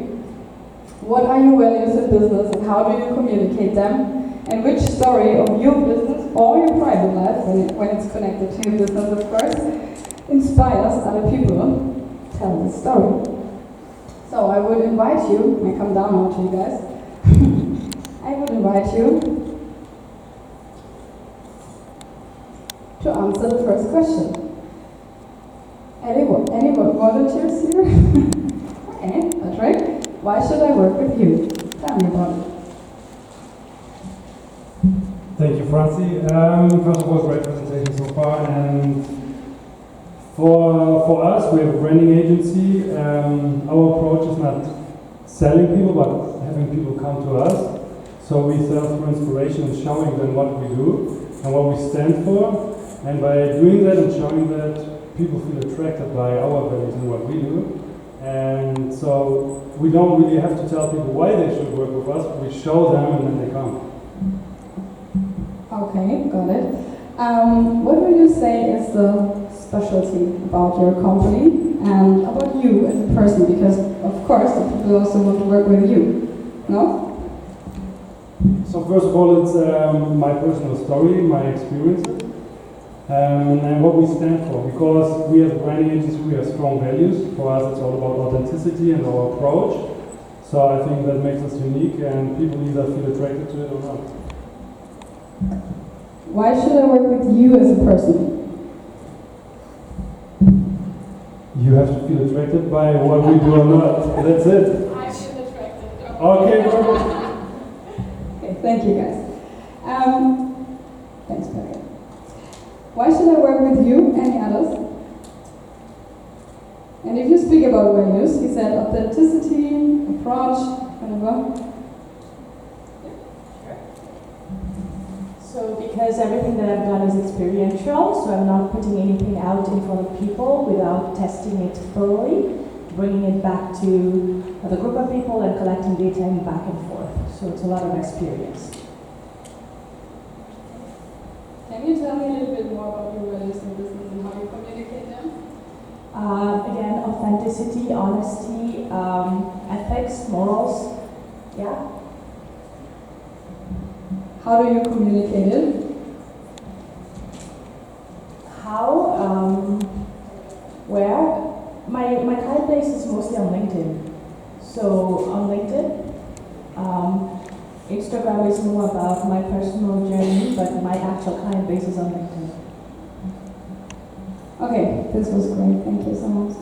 What are your values in business and how do you communicate them? And which story of your business or your private life, when it's connected to your business of course, inspires other people to tell this story. So I would invite you, I come down now to you guys, I would invite you to answer the first question. Any volunteers here? Okay, that's right. Why should I work with you? Tell me about it. Thank you, Francie. First of all, great presentation so far. And for us, we have a branding agency. Our approach is not selling people, but having people come to us. So we sell through inspiration and showing them what we do and what we stand for. And by doing that and showing that, people feel attracted by our values and what we do. And so we don't really have to tell people why they should work with us. We show them and then they come. Okay, got it. What would you say is the specialty about your company and about you as a person? Because, of course, the people also want to work with you, no? So first of all, it's my personal story, my experiences, and what we stand for. Because we as a branding agency, we have strong values. For us, it's all about authenticity and our approach. So I think that makes us unique and people either feel attracted to it or not. Why should I work with you as a person? You have to feel attracted by what we do or not. That's it. I feel attracted. Okay, perfect. Okay, thank you guys. Thanks, Perry. Why should I work with you? Any others? And if you speak about values, he said authenticity, approach, whatever. So because everything that I've done is experiential, so I'm not putting anything out in front of people without testing it thoroughly, bringing it back to the group of people and collecting data and back and forth. So it's a lot of experience. Can you tell me a little bit more about your values in business and how you communicate them? Again, authenticity, honesty, ethics, morals, yeah. How do you communicate it? How? Where? My client base is mostly on LinkedIn. So on LinkedIn, Instagram is more about my personal journey, but my actual client base is on LinkedIn. Okay, this was great. Thank you so much.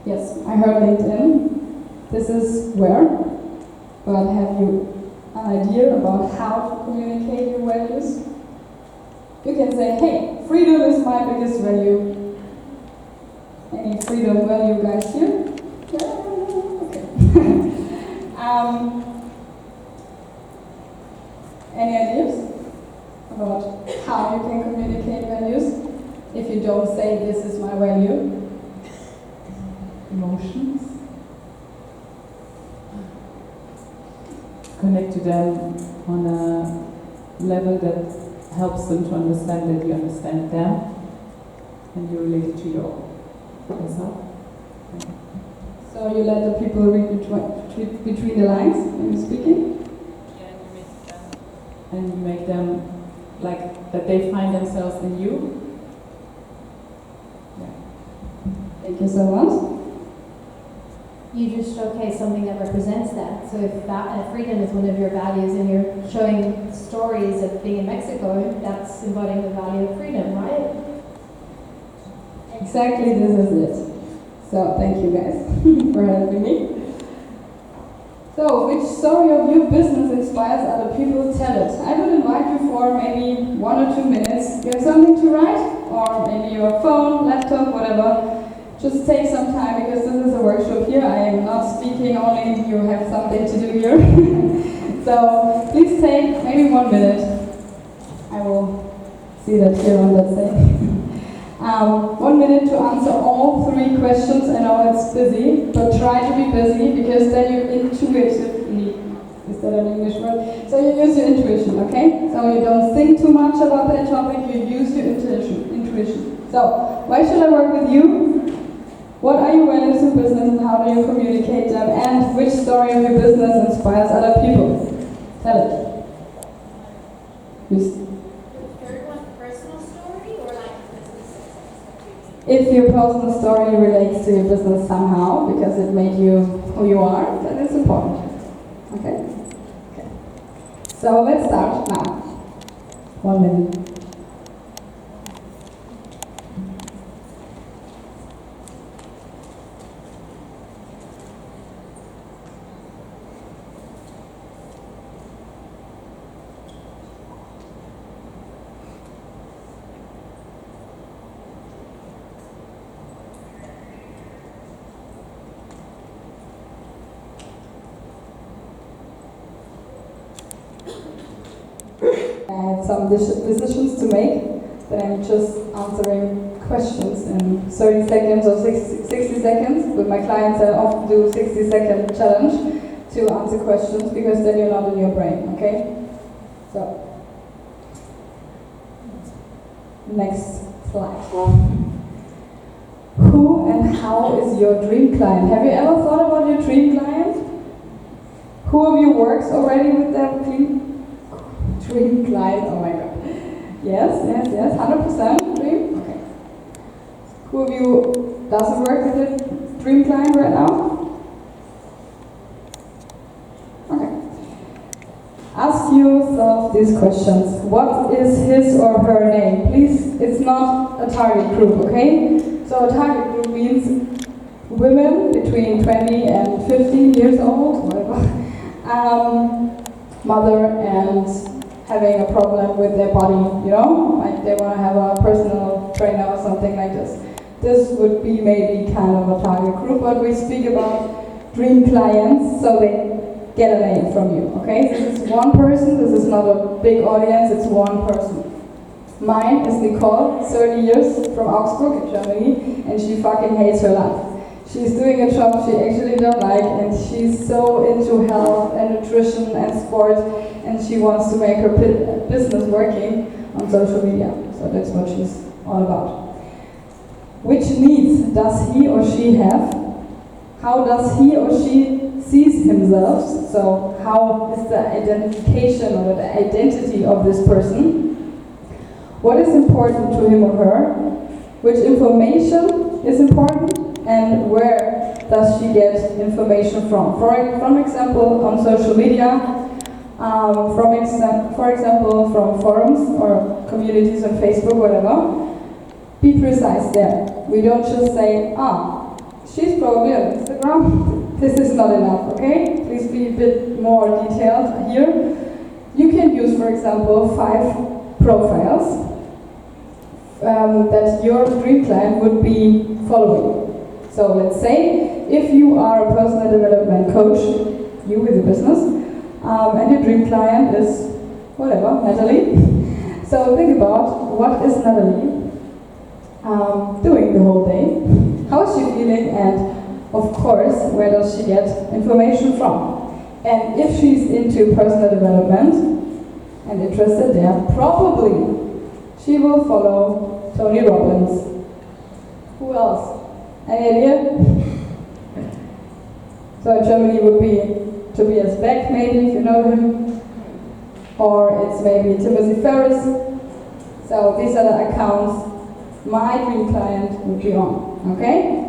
Yes, I heard LinkedIn. This is where, but have you an idea about how to communicate your values? You can say, hey, freedom is my biggest value. Any freedom value guys here? Yeah, okay. Any ideas about how you can communicate values if you don't say this is my value? Emotions. Connect to them on a level that helps them to understand that you understand them and you relate to your yourself. So you let the people read between the lines when you're speaking? And you make them like that they find themselves in you. Yeah. Thank you so much. You just showcase something that represents that. So if freedom is one of your values and you're showing stories of being in Mexico, that's embodying the value of freedom, right? Exactly, this is it. So thank you guys for helping me. So, which story of your business inspires other people? Tell it. I will invite you for maybe 1 or 2 minutes. You have something to write? Or maybe your phone, laptop, whatever. Just take some time because this is a workshop here. I am not speaking only, you have something to do here. So, please take maybe 1 minute. I will see that here on that side. 1 minute to answer all 3 questions. I know it's busy, but try to be busy because then you intuitively, is that an English word? So you use your intuition, okay? So you don't think too much about that topic, you use your intuition. So, why should I work with you? What are your values in business and how do you communicate them? And which story of your business inspires other people? Tell it. If your personal story relates to your business somehow, because it made you who you are, then it's important. Okay? Okay. So let's start now. 1 minute. I have some decisions to make, but I'm just answering questions in 30 seconds or 60 seconds. With my clients, I often do 60-second challenge to answer questions because then you're not in your brain, okay? So, next slide. Who and how is your dream client? Have you ever thought about your dream client? Who of you works already with their dream client? Oh my god. Yes, 100% dream? Okay. Who of you doesn't work with a dream client right now? Okay. Ask yourself these questions. What is his or her name? Please, it's not a target group, okay? So a target group means women between 20 and 50 years old, whatever. Mother and having a problem with their body, you know? Like they want to have a personal trainer or something like this. This would be maybe kind of a target group, but we speak about dream clients, so they get a name from you, okay? So this is one person, this is not a big audience, it's one person. Mine is Nicole, 30 years, from Augsburg in Germany, and she fucking hates her life. She's doing a job she actually don't like, and she's so into health and nutrition and sport, and she wants to make her business working on social media. So that's what she's all about. Which needs does he or she have? How does he or she sees himself? So how is the identification or the identity of this person? What is important to him or her? Which information is important? And where does she get information from? For example, on social media, for example, from forums or communities on Facebook, whatever. Be precise there. We don't just say, she's probably on Instagram. This is not enough, okay? Please be a bit more detailed here. You can use, for example, 5 profiles that your dream client would be following. So let's say if you are a personal development coach, you with a business, and your dream client is, whatever, Natalie. So think about what is Natalie doing the whole day, how is she feeling, and of course, where does she get information from? And if she's into personal development and interested there, probably she will follow Tony Robbins. Who else? Any idea? So in Germany would be Tobias Beck, maybe, if you know him. Or it's maybe Timothy Ferris. So these are the accounts my dream client would be on, okay?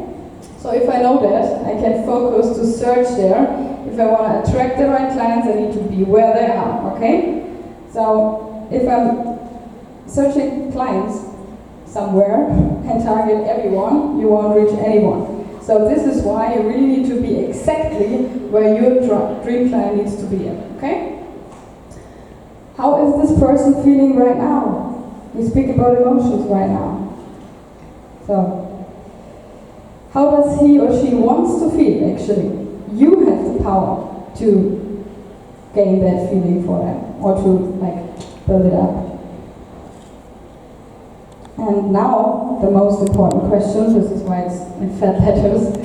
So if I know that, I can focus to search there. If I want to attract the right clients, I need to be where they are, okay? So if I'm searching clients somewhere and target everyone, you won't reach anyone. So this is why you really need to be exactly where your dream client needs to be, okay? How is this person feeling right now? We speak about emotions right now. So, how does he or she wants to feel, actually? You have the power to gain that feeling for them, or to, build it up. And now, the most important question, this is why it's in fat letters.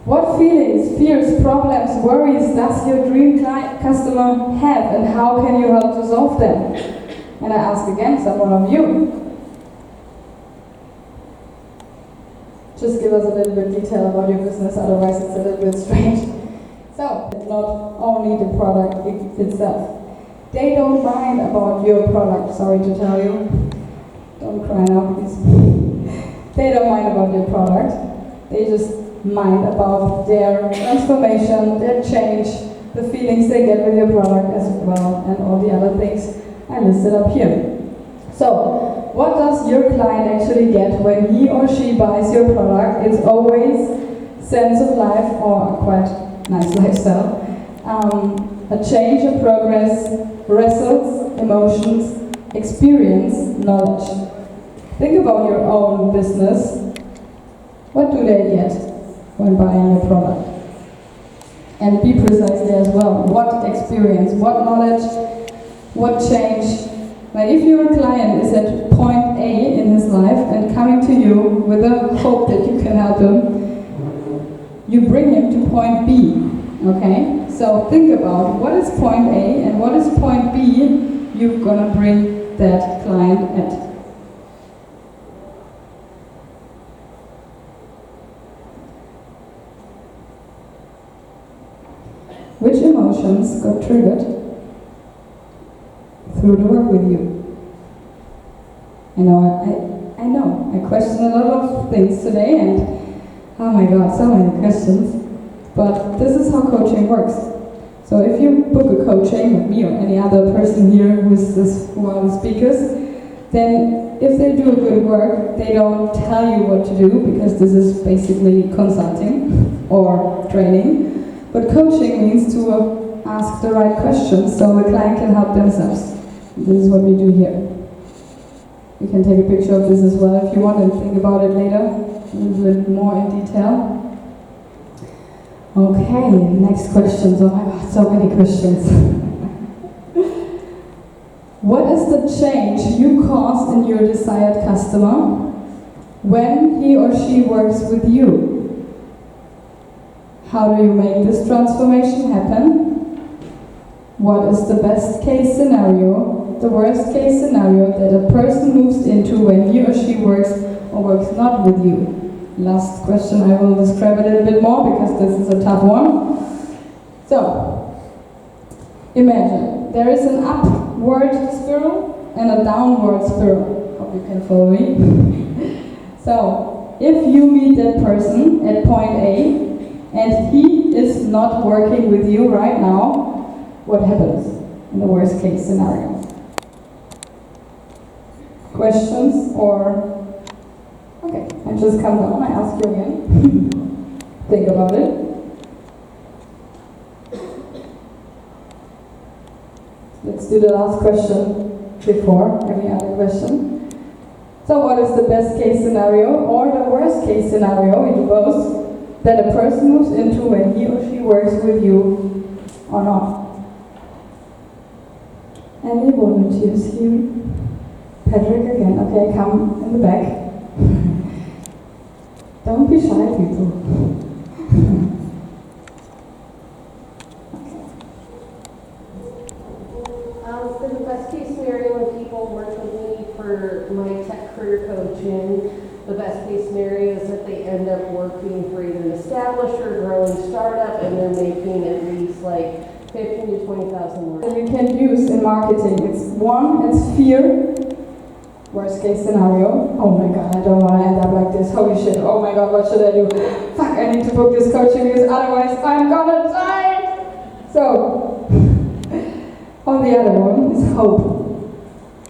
What feelings, fears, problems, worries does your dream customer have, and how can you help to solve them? And I ask again, someone of you. Just give us a little bit detail about your business, otherwise it's a little bit strange. So, it's not only the product itself. They don't mind about your product, sorry to tell you. Don't cry now, please. They don't mind about your product. They just mind about their transformation, their change, the feelings they get with your product as well, and all the other things I listed up here. So, what does your client actually get when he or she buys your product? It's always sense of life, or a quite nice lifestyle, a change, a progress, results, emotions, experience, knowledge. Think about your own business. What do they get when buying your product? And be precise there as well. What experience, what knowledge, what change? Like if your client is at point A in his life and coming to you with the hope that you can help him, you bring him to point B, okay? So think about what is point A and what is point B you're gonna bring that client at. Which emotions got triggered through the work with you? I know, I question a lot of things today, and oh my god, so many questions. But this is how coaching works. So if you book a coaching with me or any other person here who are the speakers, then if they do a good work, they don't tell you what to do, because this is basically consulting or training. But coaching means to ask the right questions so the client can help themselves. This is what we do here. You can take a picture of this as well if you want and think about it later, a little bit more in detail. Okay, next questions. Oh my god, so many questions. What is the change you cause in your desired customer when he or she works with you? How do you make this transformation happen? What is the best case scenario, the worst case scenario that a person moves into when he or she works or works not with you? Last question, I will describe a little bit more because this is a tough one. So, imagine there is an upward spiral and a downward spiral. Hope you can follow me. So, if you meet that person at point A and he is not working with you right now, what happens in the worst case scenario? Questions or... Okay, I just come down, I ask you again. Think about it. Let's do the last question before any other question. So what is the best case scenario or the worst case scenario, we do both, that a person moves into when he or she works with you or not? Any volunteers here? Patrick again, okay, come in the back. Don't be shy, people. For the best case scenario, when people work with me for my tech career coaching, the best case scenario is that they end up working for either an established or growing startup, and they're making at least like 15 to 20,000 more. That you can use in marketing. It's fear. Worst case scenario. Oh my god, I don't want to end up like this. Holy shit. Oh my god, what should I do? Fuck, I need to book this coaching because otherwise I'm gonna die. So, on the other one is hope.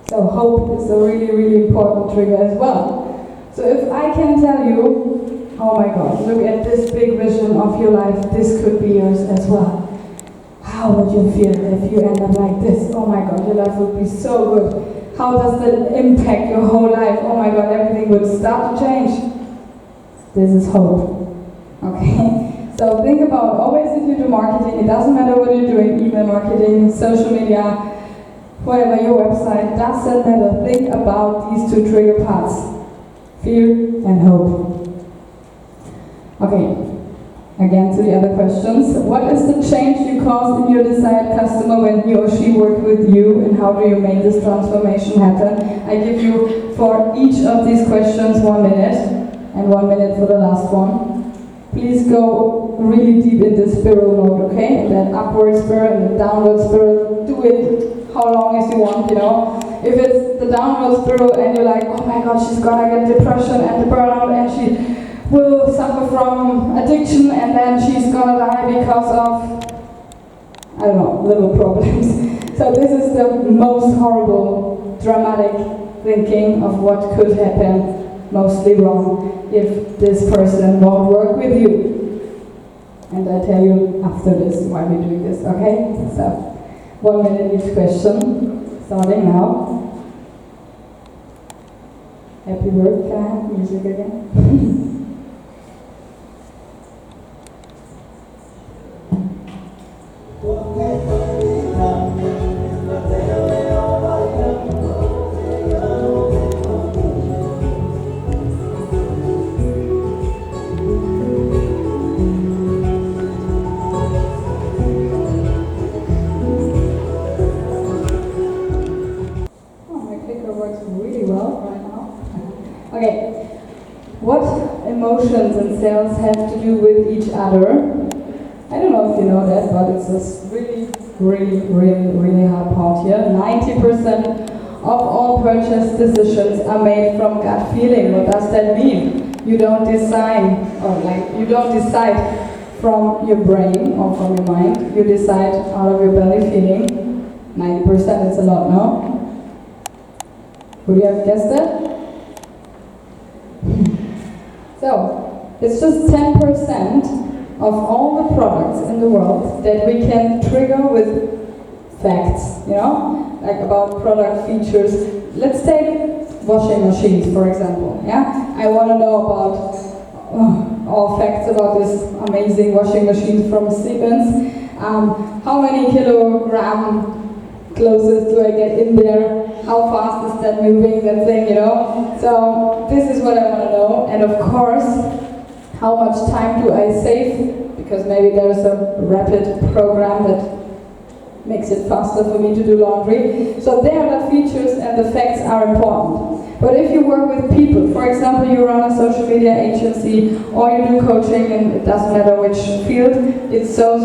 So hope is a really, really important trigger as well. So if I can tell you, oh my god, look at this big vision of your life, this could be yours as well. How would you feel if you end up like this? Oh my god, your life would be so good. How does that impact your whole life? Oh my god, everything would start to change. This is hope. Okay? So think about, always if you do marketing, it doesn't matter what you're doing, email marketing, social media, whatever, your website, doesn't matter. Think about these two trigger parts. Fear and hope. Okay. Again, to the other questions. What is the change you cause in your desired customer when he or she works with you, and how do you make this transformation happen? I give you, for each of these questions, 1 minute, and 1 minute for the last one. Please go really deep in this spiral mode, okay? In that upward spiral and the downward spiral. Do it how long as you want, you know? If it's the downward spiral and you're like, oh my god, she's gonna get depression and the burnout and she will suffer from addiction and then she's gonna die because of, I don't know, little problems. So this is the most horrible, dramatic thinking of what could happen, mostly wrong, if this person won't work with you. And I tell you after this why we're doing this, okay? So, 1 minute each question, starting now. Happy work, can I have music again? Okay, what emotions and cells have to do with each other? I don't know if you know that, but it's a really hard part here. 90% of all purchase decisions are made from gut feeling. What does that mean? You don't decide from your brain or from your mind. You decide out of your belly feeling. 90% is a lot, no? Would you have guessed that? So, it's just 10% of all the products in the world that we can trigger with facts, you know, like about product features. Let's take washing machines, for example, yeah? I want to know about all facts about this amazing washing machine from Siemens. How many kilogram closest do I get in there? How fast is that moving, that thing, you know? So this is what I want to know. And of course, how much time do I save? Because maybe there's a rapid program that makes it faster for me to do laundry. So there the features and the facts are important. But if you work with people, for example, you run a social media agency or you do coaching, and it doesn't matter which field, it's so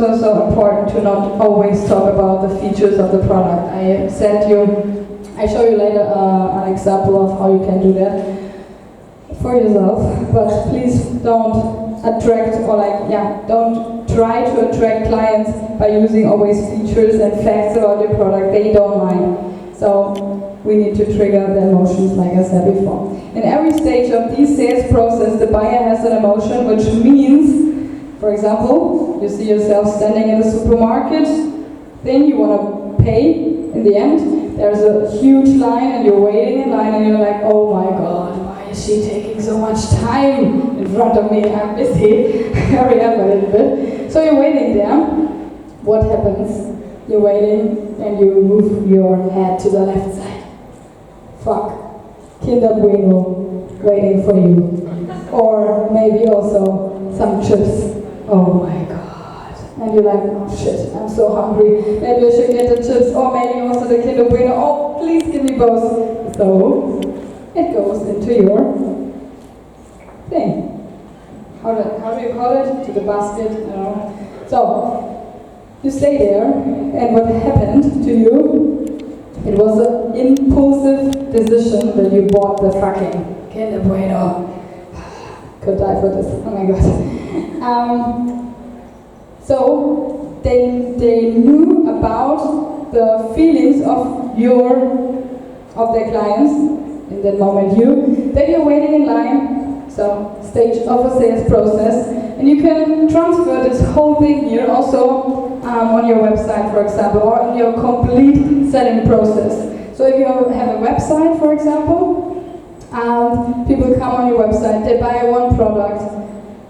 important to not always talk about the features of the product. I show you later an example of how you can do that for yourself, but please don't attract don't try to attract clients by using always features and facts about your product. They don't mind. So we need to trigger the emotions, like I said before. In every stage of this sales process, the buyer has an emotion, which means, for example, you see yourself standing in the supermarket, then you want to pay. In the end, there's a huge line and you're waiting in line and you're like, oh my god, why is she taking so much time in front of me? I'm busy. Hurry up a little bit. So you're waiting there. What happens? You're waiting and you move your head to the left side. Fuck. Kinder Bueno waiting for you. Or maybe also some chips. Oh my god. And you're like, oh shit, I'm so hungry. Maybe I should get the chips, or maybe also the Kinder Bueno. Oh, please give me both. So it goes into your thing. How do you call it? To the basket? I don't know. So you stay there, and what happened to you? It was an impulsive decision that you bought the fucking Kinder Bueno. Could die for this. Oh my god. So they knew about the feelings of their clients in that moment. Then you're waiting in line, so stage of a sales process, and you can transfer this whole thing here also on your website, for example, or in your complete selling process. So if you have a website, for example, people come on your website, they buy one product.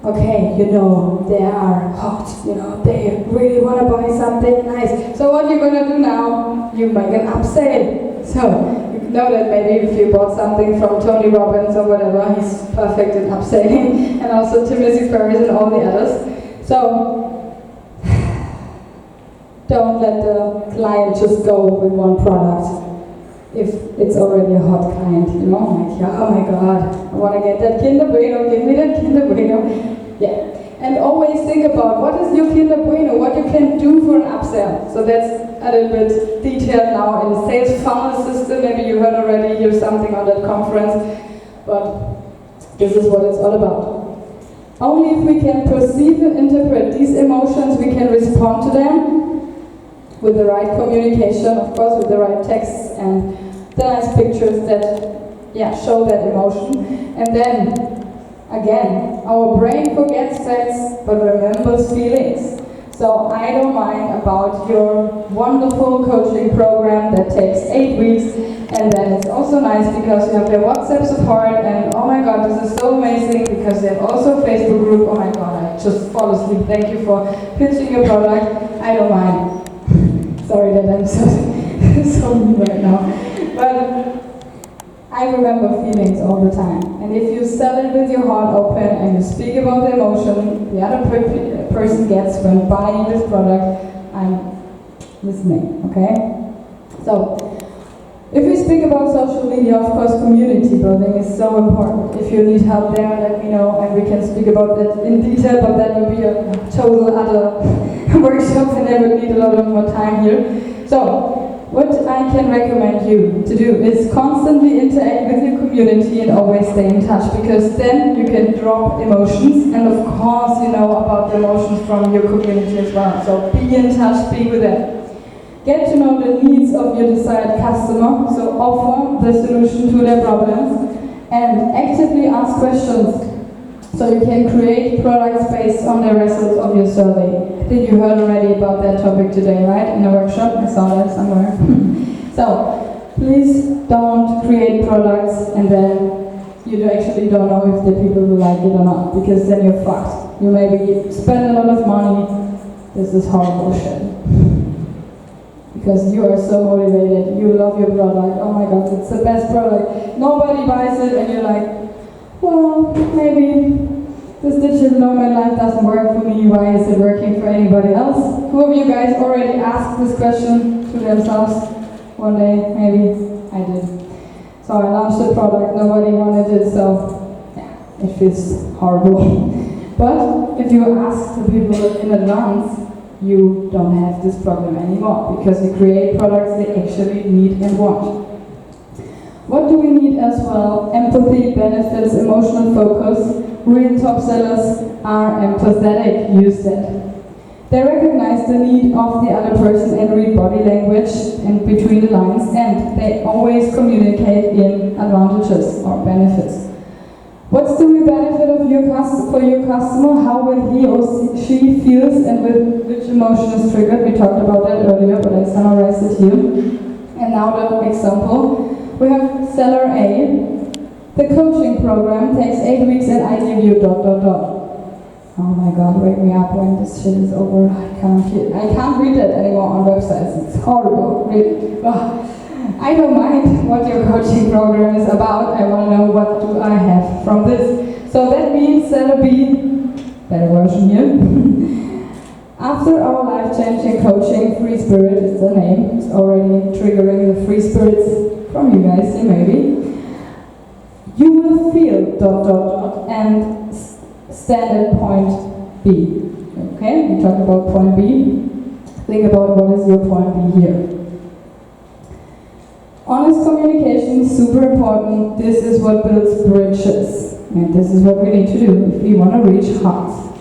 Okay, you know, they are hot, you know, they really want to buy something nice. So what you're going to do now, you make an upsell. So you know that maybe if you bought something from Tony Robbins or whatever, he's perfect in upselling, and also Timothy Ferris and all the others. So don't let the client just go with one product. If it's already a hot client, you know, like, oh my god, I want to get that Kinder Bueno, give me that Kinder Bueno. Yeah, and always think about what is your Kinder Bueno, what you can do for an upsell. So that's a little bit detailed now in sales funnel system. Maybe you heard already here something on that conference, but this is what it's all about. Only if we can perceive and interpret these emotions, we can respond to them with the right communication, of course, with the right texts and the nice pictures that show that emotion. And then, again, our brain forgets facts but remembers feelings. So I don't mind about your wonderful coaching program that takes 8 weeks, and then it's also nice because you have your WhatsApp support, and oh my god, this is so amazing because you have also a Facebook group. Oh my god, I just fall asleep. Thank you for pitching your product. I don't mind. Sorry that I'm so mean right now. But I remember feelings all the time. And if you sell it with your heart open and you speak about the emotion the other person gets when buying this product, I'm listening, okay? So, if we speak about social media, of course, community building is so important. If you need help there, let me know, and we can speak about that in detail, but that will be a total other workshop, and I would need a lot of more time here. So, what I can recommend you to do is constantly interact with your community and always stay in touch, because then you can drop emotions, and of course you know about the emotions from your community as well. So be in touch, be with them. Get to know the needs of your desired customer, so offer the solution to their problems, and actively ask questions so you can create products based on the results of your survey. I think you heard already about that topic today, right? In the workshop, I saw that somewhere. So please don't create products and then you actually don't know if the people will like it or not, because then you're fucked. You maybe spend a lot of money. This is horrible shit. because you are so motivated, you love your product, oh my god, it's the best product, nobody buys it, and you're like, well, maybe this digital nomad life doesn't work for me, why is it working for anybody else? Who of you guys already asked this question to themselves one day? Maybe I did. So I launched the product, nobody wanted it, so yeah, it feels horrible. But if you ask the people in advance, you don't have this problem anymore, because you create products they actually need and want. What do we need as well? Empathy, benefits, emotional focus. Real top sellers are empathetic, use that. They recognize the need of the other person and read body language and between the lines, and they always communicate in advantages or benefits. What's the real benefit of for your customer? How will he or she feels and with which emotion is triggered? We talked about that earlier, but I summarized it here. And now the example. We have seller A. The coaching program takes 8 weeks and I give you ... Oh my god, wake me up when this shit is over. I can't read that anymore on websites. It's horrible. Really. I don't mind what your coaching program is about. I want to know what do I have from this. So that means seller B, better version here. After our life-changing coaching, Free Spirit is the name. It's already triggering the free spirits from you guys here maybe. You will feel ... and stand at point B. Okay, we talked about point B. Think about what is your point B here. Honest communication is super important. This is what builds bridges. And this is what we need to do if we want to reach hearts.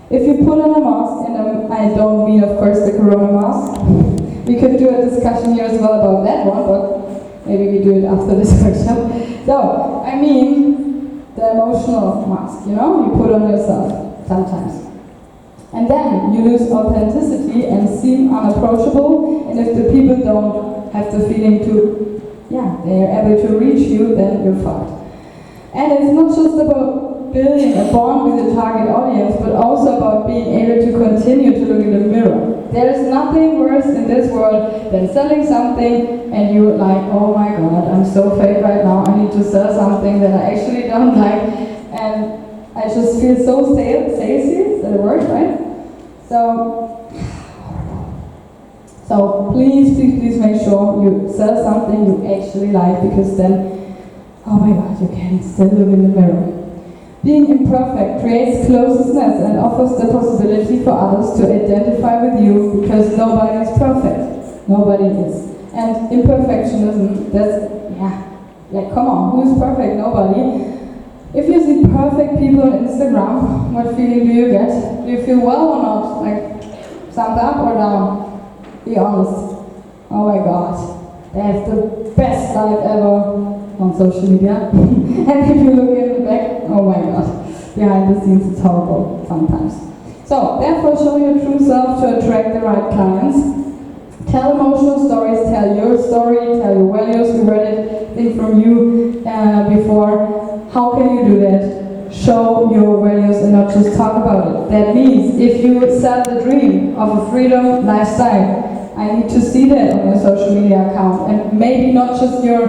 If you put on a mask, and I don't mean, of course, the corona mask. We could do a discussion here as well about that one, but maybe we do it after this workshop. So, I mean the emotional mask, you know, you put on yourself sometimes. And then you lose authenticity and seem unapproachable, and if the people don't have the feeling to, they are able to reach you, then you're fucked. And it's not just about building a bond with the target audience, but also about being able to continue to look in the mirror. There is nothing worse in this world than selling something and you're like, oh my god, I'm so fake right now, I need to sell something that I actually don't like, and I just feel so salesy, is that a word, right? So please make sure you sell something you actually like, because then, oh my god, you can still look in the mirror. Being imperfect creates closeness and offers the possibility for others to identify with you, because nobody is perfect. Nobody is. And imperfectionism, come on, who's perfect? Nobody. If you see perfect people on Instagram, what feeling do you get? Do you feel well or not? Like, thumbs up or down? Be honest. Oh my god, they have the best life ever on social media. And if you look in the back, oh my god, behind the scenes it's horrible sometimes. So, therefore show your true self to attract the right clients. Tell emotional stories, tell your story, tell your values. We heard it from you before. How can you do that? Show your values and not just talk about it. That means if you sell the dream of a freedom lifestyle, I need to see that on your social media account, and maybe not just your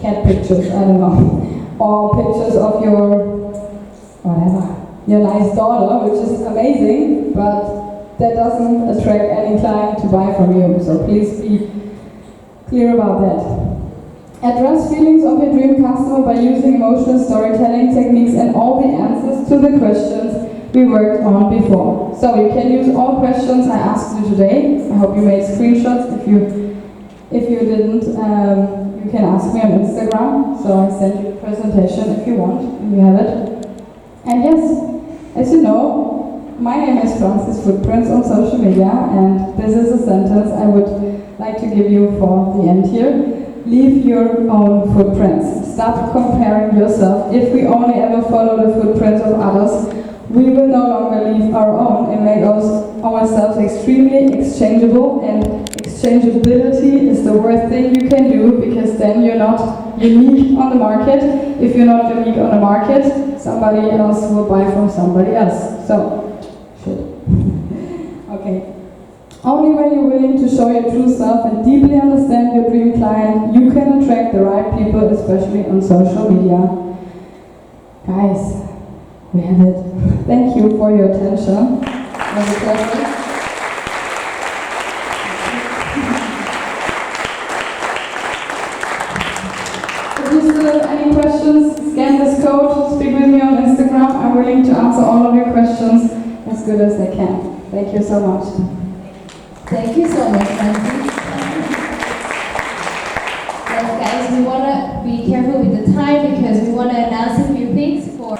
cat pictures, I don't know, or pictures of your nice daughter, which is amazing, but that doesn't attract any client to buy from you, so please be clear about that. Address feelings of your dream customer by using emotional storytelling techniques and all the answers to the questions we worked on before. So you can use all questions I asked you today. I hope you made screenshots. If you didn't, you can ask me on Instagram. So I sent you the presentation if you want, if you have it. And yes, as you know, my name is Francis Footprints on social media, and this is a sentence I would like to give you for the end here. Leave your own footprints. Stop comparing yourself. If we only ever follow the footprints of others, we will no longer leave our own and make ourselves extremely exchangeable, and exchangeability is the worst thing you can do, because then you're not unique on the market. If you're not unique on the market, somebody else will buy from somebody else. So, shit. Okay. Only when you're willing to show your true self and deeply understand your dream client, you can attract the right people, especially on social media. Guys, we have it. Thank you for your attention. It was a pleasure. If you still have any questions, scan this code, speak with me on Instagram. I'm willing to answer all of your questions as good as I can. Thank you so much. Thank you so much, Nancy. Yes, guys, we want to be careful with the time because we want to announce a few things for...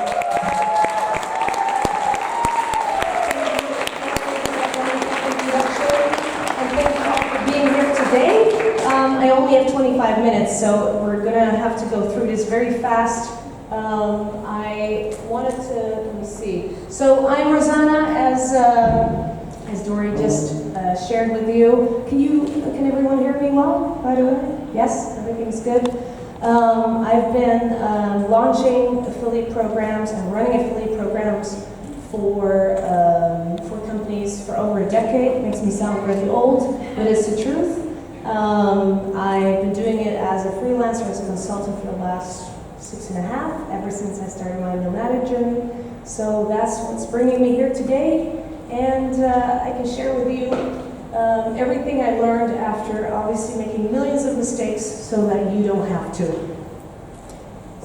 being here today. I only have 25 minutes, so we're going to have to go through this very fast. I wanted to, let me see. So I'm Rosanna, as Dory just shared with you. Can everyone hear me well, by the way? Yes, everything's good. I've been launching affiliate programs and running affiliate programs for companies for over a decade. It makes me sound really old, but it's the truth. I've been doing it as a freelancer, as a consultant for the last 6.5, ever since I started my nomadic journey. So that's what's bringing me here today. And I can share with you everything I learned after obviously making millions of mistakes so that you don't have to.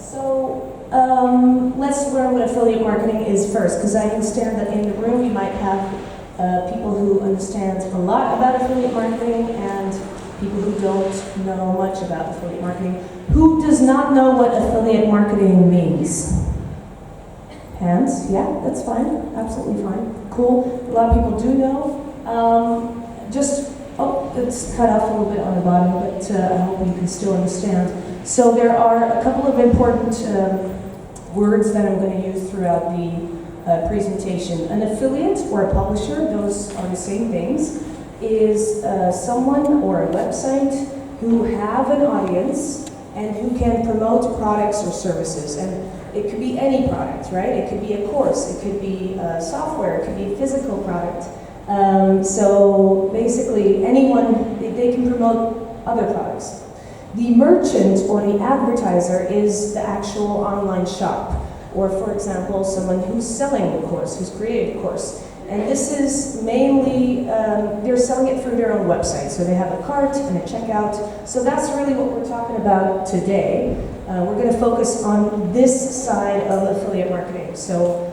So let's learn what affiliate marketing is first, because I understand that in the room you might have people who understand a lot about affiliate marketing and people who don't know much about affiliate marketing. Who does not know what affiliate marketing means? Hands? Yeah, that's fine. Absolutely fine. Cool. A lot of people do know. It's cut off a little bit on the bottom, but I hope you can still understand. So there are a couple of important words that I'm going to use throughout the presentation. An affiliate or a publisher, those are the same things, is someone or a website who have an audience and who can promote products or services. And it could be any product, right? It could be a course, it could be software, it could be a physical product. So basically anyone, they can promote other products. The merchant or the advertiser is the actual online shop. Or for example, someone who's selling the course, who's created a course. And this is mainly, they're selling it through their own website. So they have a cart and a checkout. So that's really what we're talking about today. We're going to focus on this side of affiliate marketing. So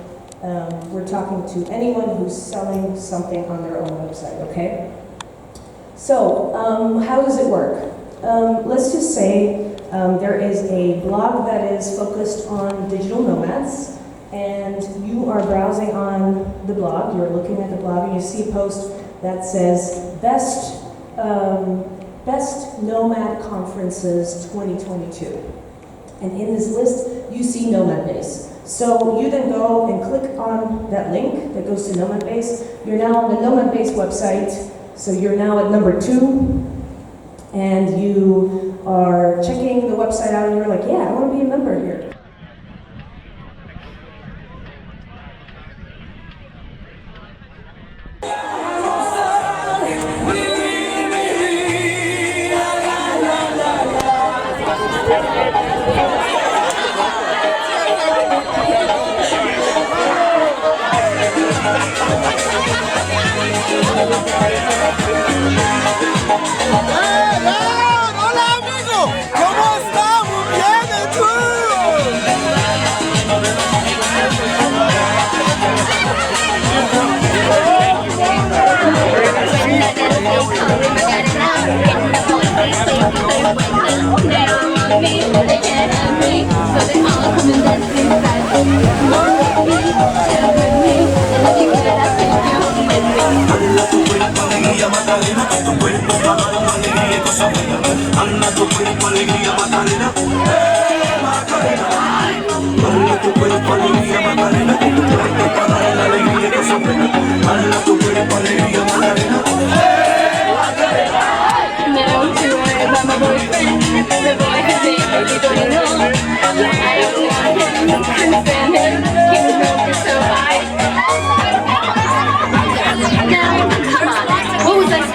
we're talking to anyone who's selling something on their own website, okay? So how does it work? Let's just say there is a blog that is focused on digital nomads. And you are browsing on the blog, you're looking at the blog, and you see a post that says Best Nomad Conferences 2022. And in this list, you see Nomadbase. So you then go and click on that link that goes to Nomadbase. You're now on the Nomadbase website, so you're now at number 2. And you are checking the website out, and you're like, yeah, I want to be a member here. Hola amigo, ¿cómo estamos? Bien, ¿y tú? Alegría Macarena, tu cuerpo para dar una alegría y cosa buena. Anda tu cuerpo, alegría Macarena, Macarena. Anda tu cuerpo, alegría Macarena, tu cuerpo para dar una alegría y cosa buena. Anda tu cuerpo, alegría Macarena, Macarena. Now to worry about my boyfriend, the boy has me really going on. I don't want him, couldn't stand him, he was broken so high. Now, come on, what was I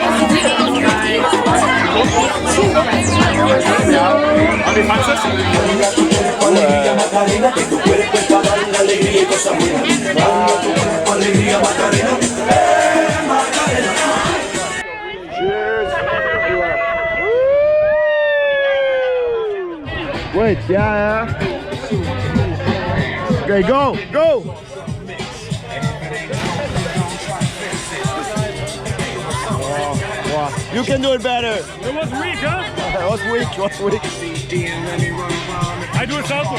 ¿Qué falsas? Wait, yeah. Okay, go, go. Wow. You can do it better. It was weak, huh? It was weak, it was weak. I do a salto.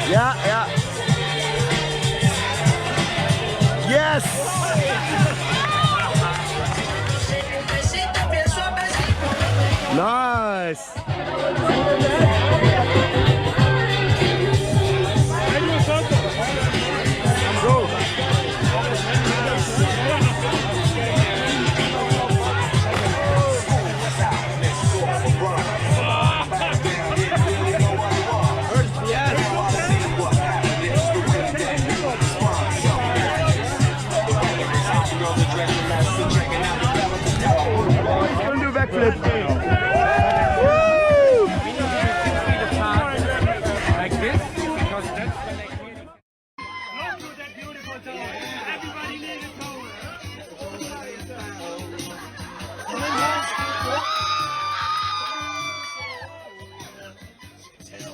Yeah, yeah. Yes! Nice! Go! Backflip. Like this, because that's when they create. Look at that beautiful toe. Everybody needs a toe.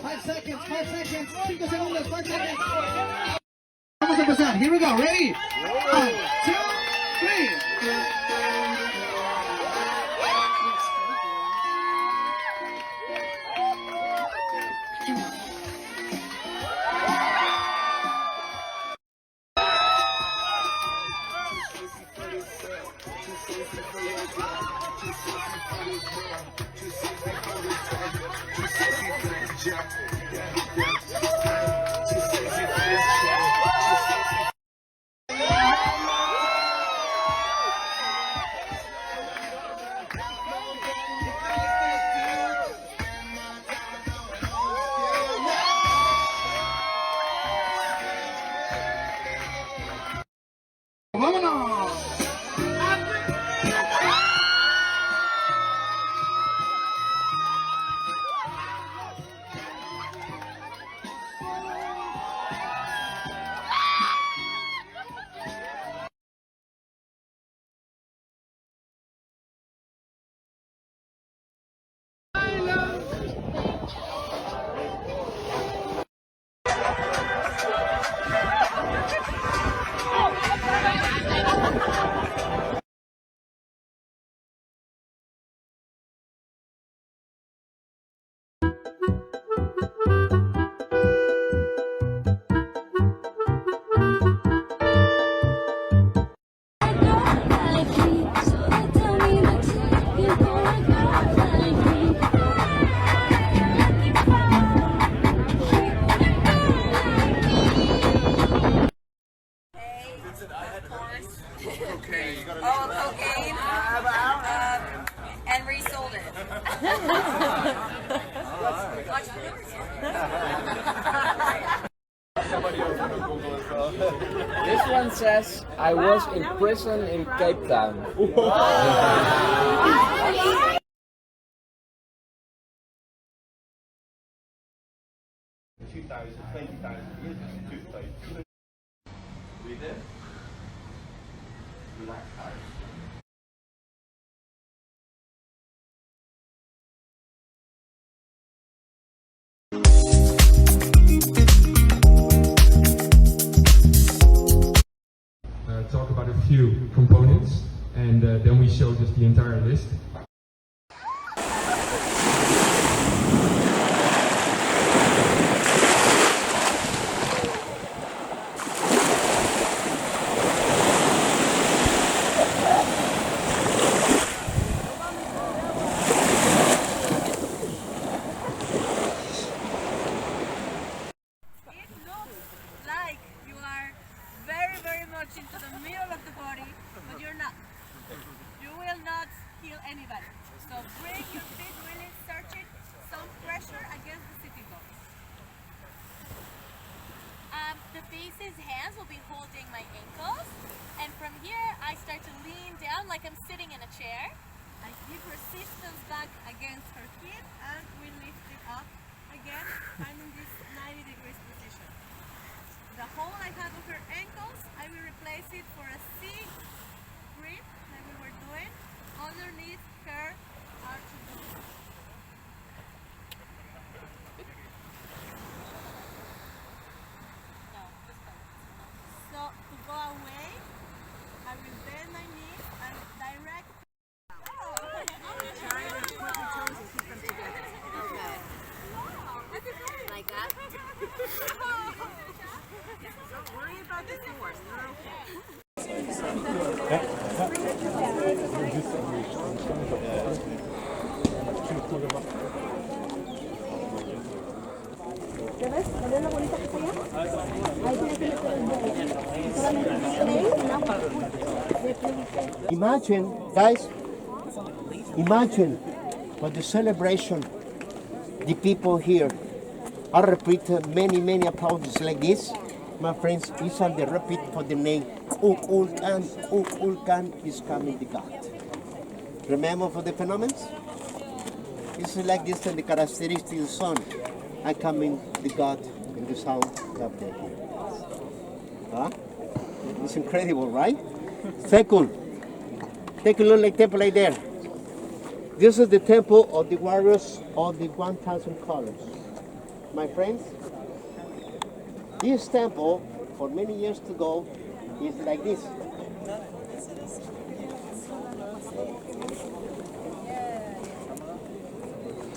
5 seconds, 5 seconds, 5 segundos, 5 seconds. Vamos a empezar. Here we go. Ready? 1, 2, 3. ¡Vámonos! And resold it. This one says, I was in prison in Cape Town. Talk about a few components, and then we show just the entire list. Into the middle of the body, but you're not. You will not kill anybody. So bring your feet really searching, some pressure against the sitting bones. The face's hands will be holding my ankles, and from here I start to lean down like I'm sitting in a chair, I keep resistance back against her hip and we lift it up again, finding this 90 degrees position. The hole I have of her ankles, I will replace it for a C grip like we were doing underneath her arch of the foot. So to go away, I will bend my knees and direct. Try to put your toes and keep them together. Okay. Like that? Don't worry about the force. You're okay. ¿Ya ves? ¿Ves la bolita que está allá? Ahí tienes que meter el bote. Imagine, guys, imagine for the celebration, the people here. I repeat many applauses like this. My friends, these are the repeat for the name. Ulkan is coming the God. Remember for the phenomena? It's like this and the characteristic of the sun. I come in the God in the sound of the Huh? It's incredible, right? Second, take a look like temple like there. This is the temple of the warriors of the 1,000 colors. My friends, this temple, for many years ago, is like this.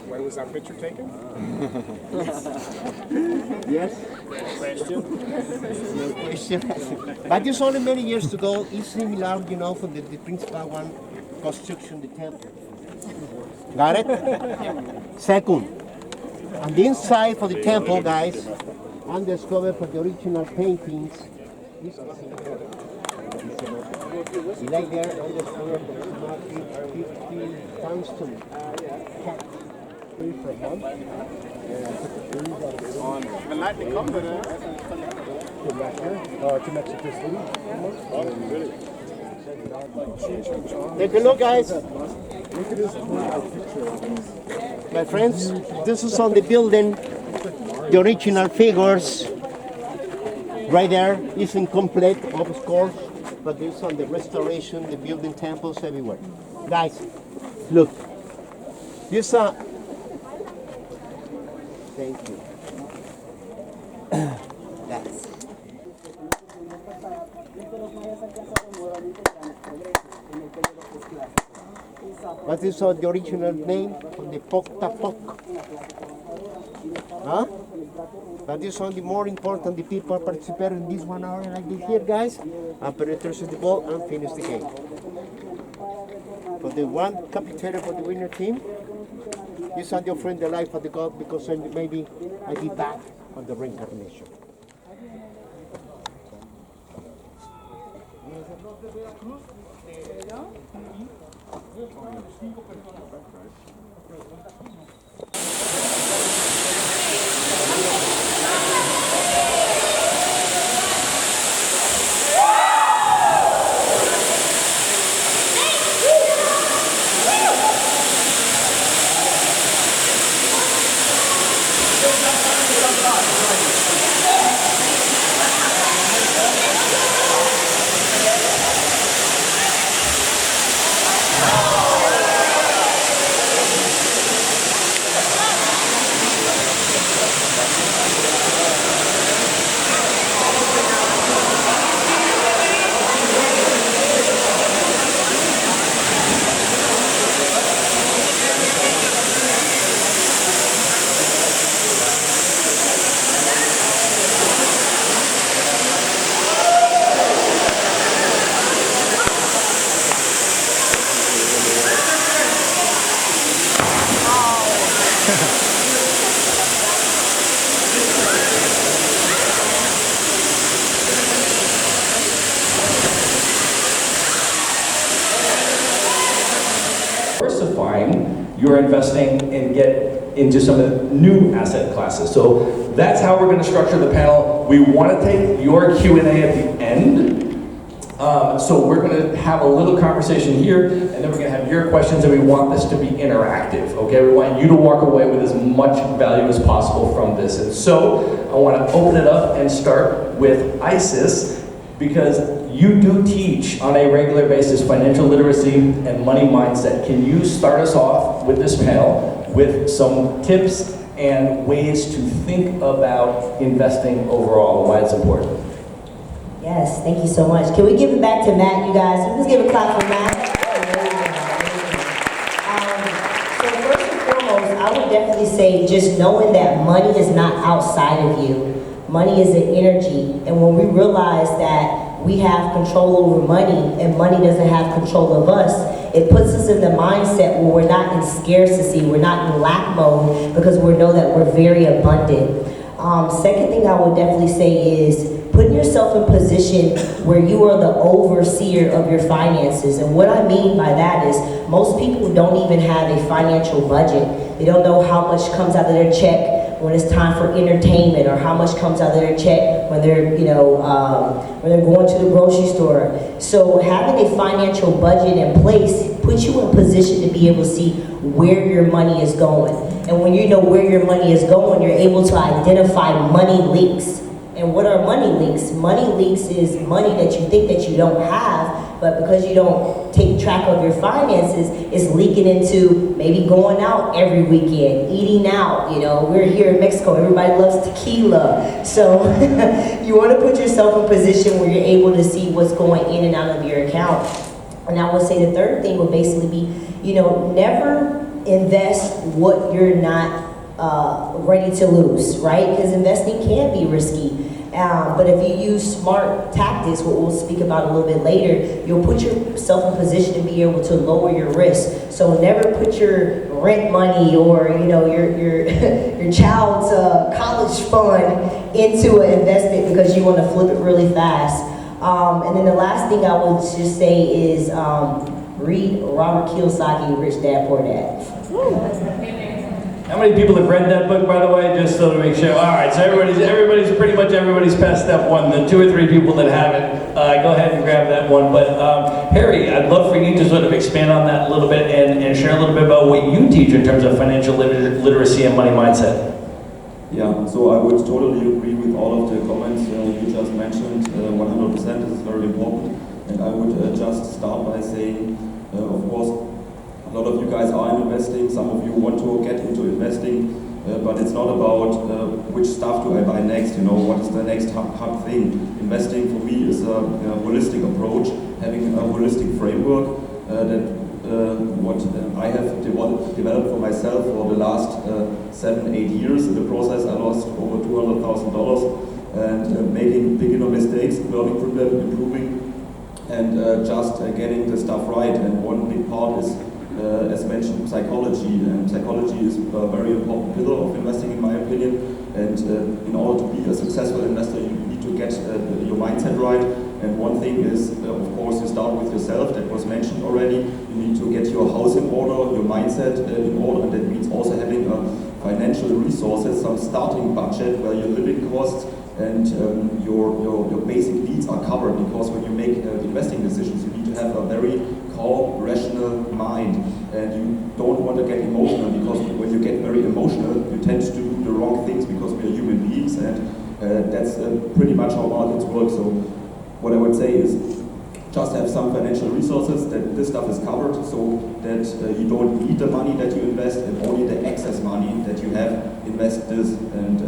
When was that picture taken? Yes. Question? No question. But it's only many years ago. It's similar, you know, for the principal one, construction, the temple. Got it? Second, on the inside for the temple, guys, and discovered for the original paintings. You like there, on the floor, 50 tungsten. On the night they come to Mexico City. Take a look, guys. My friends, this is on the building, the original figures. Right there is incomplete, of course, but this is on the restoration, the building temples everywhere. Guys, look. This thank you. That's. What is the original name of the Pok? Huh? But this one, the more important, the people participate in this 1 hour like this here, guys, and penetrate the ball and finish the game. For the one capitated for the winner team, these are the offering the life of the God because maybe I be back on the reincarnation. You're investing and get into some of the new asset classes. So that's how we're going to structure the panel. We want to take your Q&A at the end. So we're going to have a little conversation here, and then we're going to have your questions, and we want this to be interactive, okay? We want you to walk away with as much value as possible from this. And so I want to open it up and start with Isis, because you do teach on a regular basis financial literacy and money mindset. Can you start us off with this panel with some tips and ways to think about investing overall and why it's important? Yes, thank you so much. Can we give it back to Matt, you guys? Let's give a clap for Matt. So first and foremost, I would definitely say just knowing that money is not outside of you. Money is an energy, and when we realize that we have control over money and money doesn't have control of us, it puts us in the mindset where we're not in scarcity, we're not in lack mode, because we know that we're very abundant. Second thing I would definitely say is putting yourself in position where you are the overseer of your finances. And what I mean by that is most people don't even have a financial budget. They don't know how much comes out of their check when it's time for entertainment, or how much comes out of their check when they're, when they're going to the grocery store. So having a financial budget in place puts you in position to be able to see where your money is going. And when you know where your money is going, you're able to identify money leaks. And what are money leaks? Money leaks is money that you think that you don't have, but because you don't take track of your finances, it's leaking into maybe going out every weekend, eating out. We're here in Mexico, everybody loves tequila. So you want to put yourself in position where you're able to see what's going in and out of your account. And I would say the third thing would basically be, never invest what you're not ready to lose, right? Because investing can be risky. But if you use smart tactics, what we'll speak about a little bit later, you'll put yourself in position to be able to lower your risk. So never put your rent money or your child's college fund into an investment because you want to flip it really fast. And then the last thing I would just say is read Robert Kiyosaki, Rich Dad Poor Dad. How many people have read that book, by the way, just so to make sure? All right, so everybody's pretty much past step one. The 2 or 3 people that haven't, go ahead and grab that one. But Harry, I'd love for you to sort of expand on that a little bit and share a little bit about what you teach in terms of financial literacy and money mindset. Yeah, so I would totally agree with all of the comments you just mentioned. 100%, this is very important. And I would just start by saying, of course, a lot of you guys are in investing, some of you want to get into investing, but it's not about which stuff do I buy next, what is the next hot thing. Investing for me is a holistic approach, having a holistic framework what I have developed for myself for the last 7-8 years. In the process I lost over $200,000 and making beginner mistakes, learning from them, improving, and just getting the stuff right. And one big part is, as mentioned, psychology, and psychology is a very important pillar of investing, in my opinion. And in order to be a successful investor, you need to get your mindset right. And one thing is, of course, you start with yourself. That was mentioned already. You need to get your house in order, your mindset in order, and that means also having financial resources, some starting budget where your living costs and your basic needs are covered. Because when you make investing decisions, you need to have a very calm, rational mind, and you don't want to get emotional, because when you get very emotional, you tend to do the wrong things, because we are human beings, and that's pretty much how markets work. So what I would say is just have some financial resources, that this stuff is covered, so that you don't need the money that you invest, and only the excess money that you have, invest this. And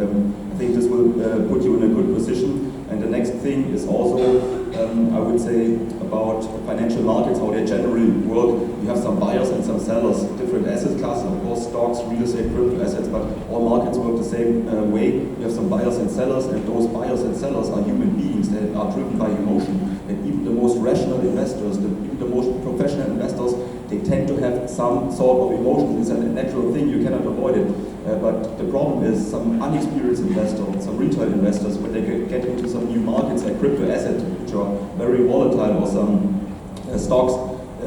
I think this will put you in a good position. And the next thing is also, I would say, about financial markets, how they generally work. You have some buyers and some sellers, different asset classes, of course, stocks, real estate, crypto assets, but all markets work the same way. You have some buyers and sellers, and those buyers and sellers are human beings that are driven by emotion. And even the most rational investors, even the most professional investors, they tend to have some sort of emotion. It's a natural thing, you cannot avoid it. But the problem is some unexperienced investors, some retail investors, when they get into some new markets like crypto assets, which are very volatile, or some stocks,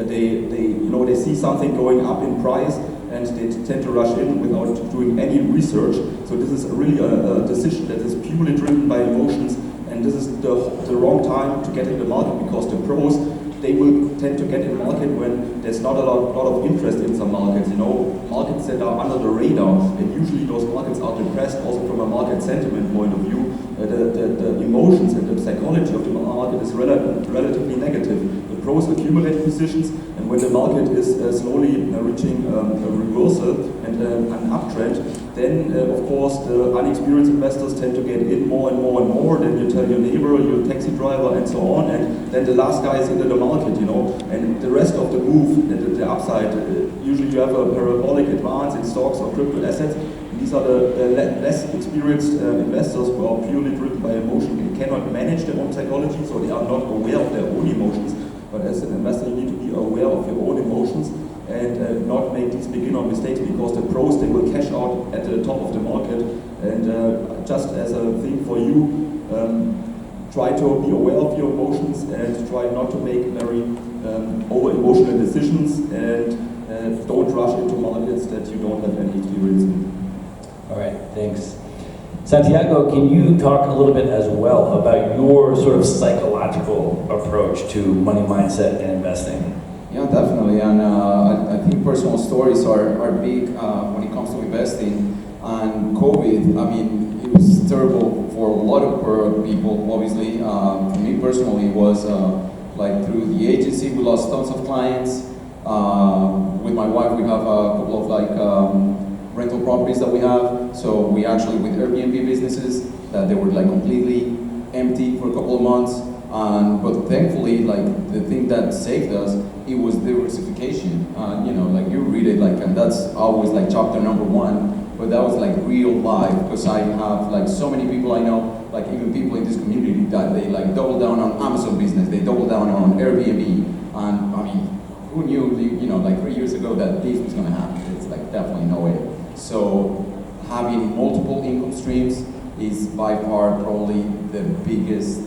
they see something going up in price, and they tend to rush in without doing any research. So this is really a decision that is purely driven by emotions, and this is the wrong time to get in the market, because the pros, they will tend to get in the market when there's not a lot of interest in some markets, you know, markets that are under the radar, and usually those markets are depressed also from a market sentiment point of view. The emotions and the psychology of the market is relatively negative. The pros accumulate positions, and when the market is slowly reaching a reversal and an uptrend, then of course the unexperienced investors tend to get in more and more and more. Then you tell your neighbor, your taxi driver, and so on, and then the last guy is into the market, you know, and the rest of the move, the upside, usually you have a parabolic advance in stocks or crypto assets. These are the less experienced investors who are purely driven by emotion and cannot manage their own psychology, so they are not aware of their own emotions. But as an investor, you need to be aware of your own emotions and not make these beginner mistakes, because the pros, they will cash out at the top of the market. And just as a thing for you, try to be aware of your emotions and try not to make very over-emotional decisions, and don't rush into markets that you don't have any experience in. All right, thanks. Santiago, can you talk a little bit as well about your sort of psychological approach to money mindset and investing? Yeah, definitely, and I think personal stories are big when it comes to investing. And COVID, I mean, it was terrible for a lot of people, obviously. For me personally, it was like through the agency, we lost tons of clients. With my wife, we have a couple of like rental properties that we have. So we actually, with Airbnb businesses, that they were like completely empty for a couple of months. But thankfully, like the thing that saved us, it was diversification. You know, like you read it, like, and that's always like chapter number 1. But that was like real life, because I have like so many people I know, like even people in this community, that they like double down on Amazon business, they double down on Airbnb. And I mean, who knew, you know, like 3 years ago that this was gonna happen? It's like definitely no way. So having multiple income streams is by far probably the biggest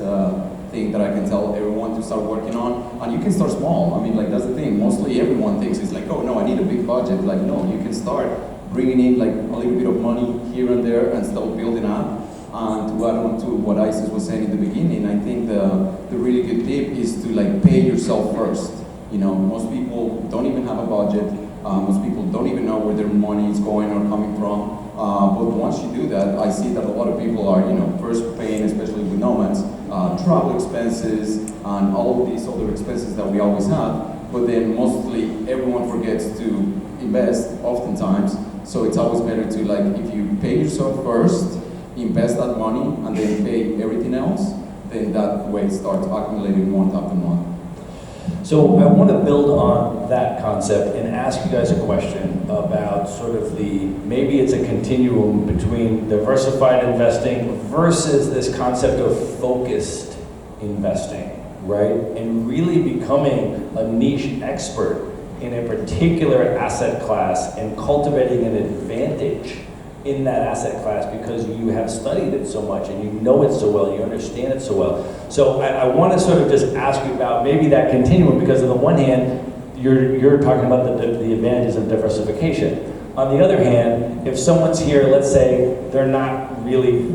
thing that I can tell everyone to start working on. And you can start small. I mean, like that's the thing. Mostly everyone thinks it's like, oh no, I need a big budget. Like no, you can start bringing in like a little bit of money here and there and start building up. And to add on to what Isis was saying in the beginning, I think the really good tip is to like pay yourself first. You know, most people don't even have a budget. Most people don't even know where their money is going or coming from. But once you do that, I see that a lot of people are, you know, first paying, especially with nomads, travel expenses and all of these other expenses that we always have. But then mostly everyone forgets to invest oftentimes. So it's always better to like, if you pay yourself first, invest that money, and then pay everything else, then that way it starts accumulating month after month. So I want to build on that concept and ask you guys a question about sort of maybe it's a continuum between diversified investing versus this concept of focused investing, right? And really becoming a niche expert in a particular asset class and cultivating an advantage in that asset class because you have studied it so much and you know it so well, you understand it so well. So I want to sort of just ask you about maybe that continuum, because on the one hand, you're talking about the advantages of diversification. On the other hand, if someone's here, let's say they're not really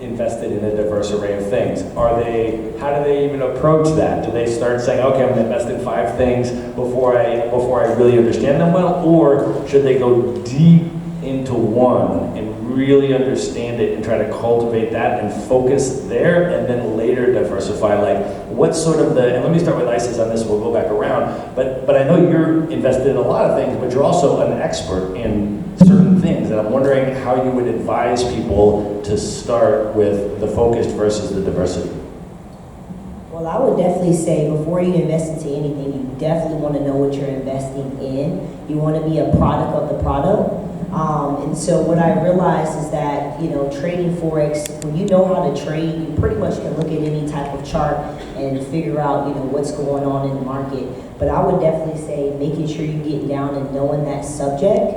invested in a diverse array of things, how do they even approach that? Do they start saying, okay, I'm going to invest in 5 things before I really understand them well, or should they go deep into one and really understand it and try to cultivate that and focus there and then later diversify? Like, what's sort of and let me start with Isis on this, we'll go back around, but I know you're invested in a lot of things, but you're also an expert in certain things, and I'm wondering how you would advise people to start with the focused versus the diversity. Well, I would definitely say before you invest into anything, you definitely want to know what you're investing in. You want to be a product of the product. And so what I realized is that, you know, trading Forex, when you know how to trade, you pretty much can look at any type of chart and figure out, you know, what's going on in the market. But I would definitely say making sure you get down and knowing that subject,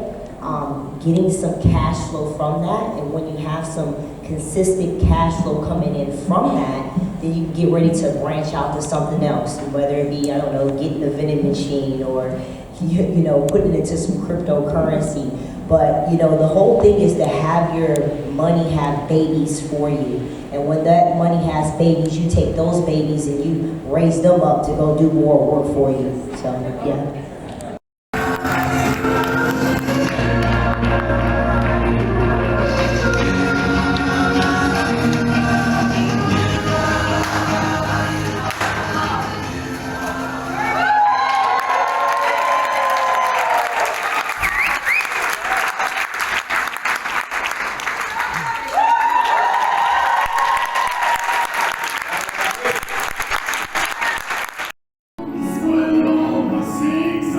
getting some cash flow from that, and when you have some consistent cash flow coming in from that, then you can get ready to branch out to something else, whether it be, I don't know, getting a vending machine or, you know, putting it into some cryptocurrency. But you know, the whole thing is to have your money have babies for you. And when that money has babies, you take those babies and you raise them up to go do more work for you. So yeah. Swallow my six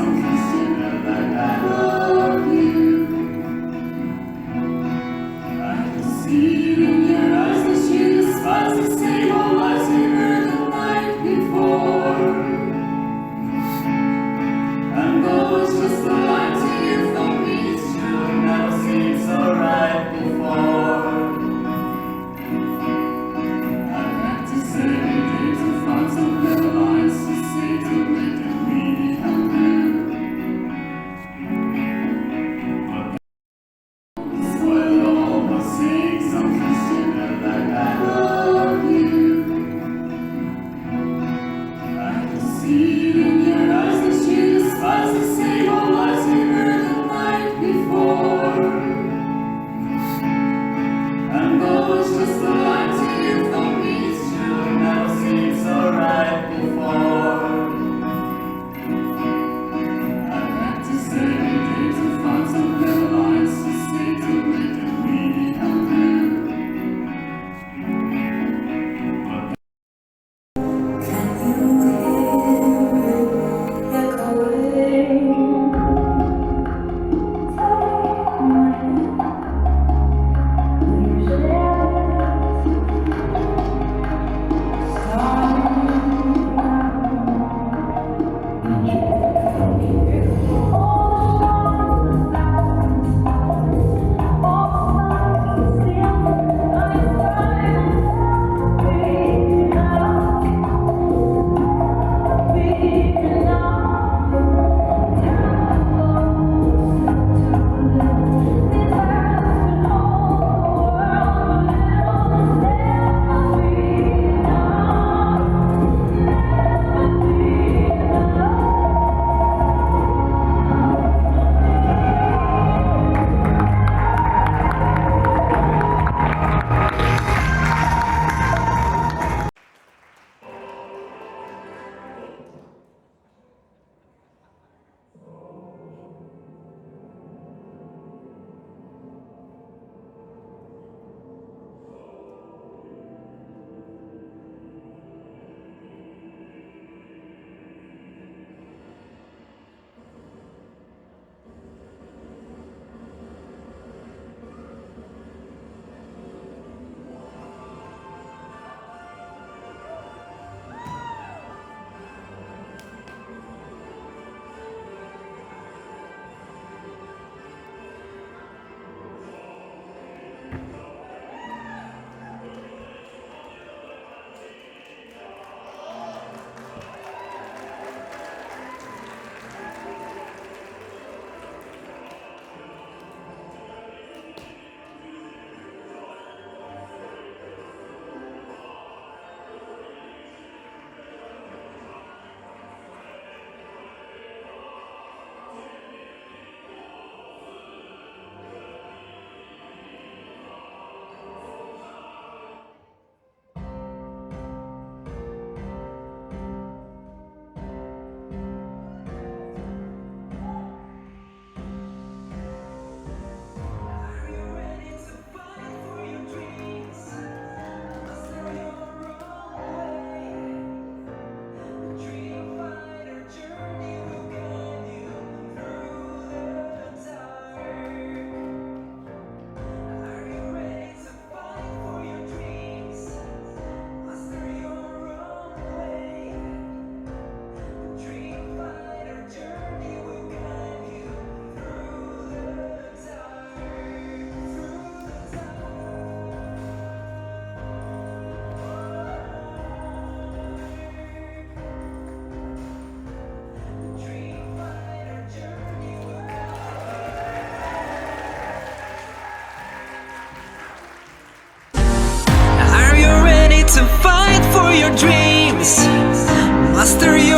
mystery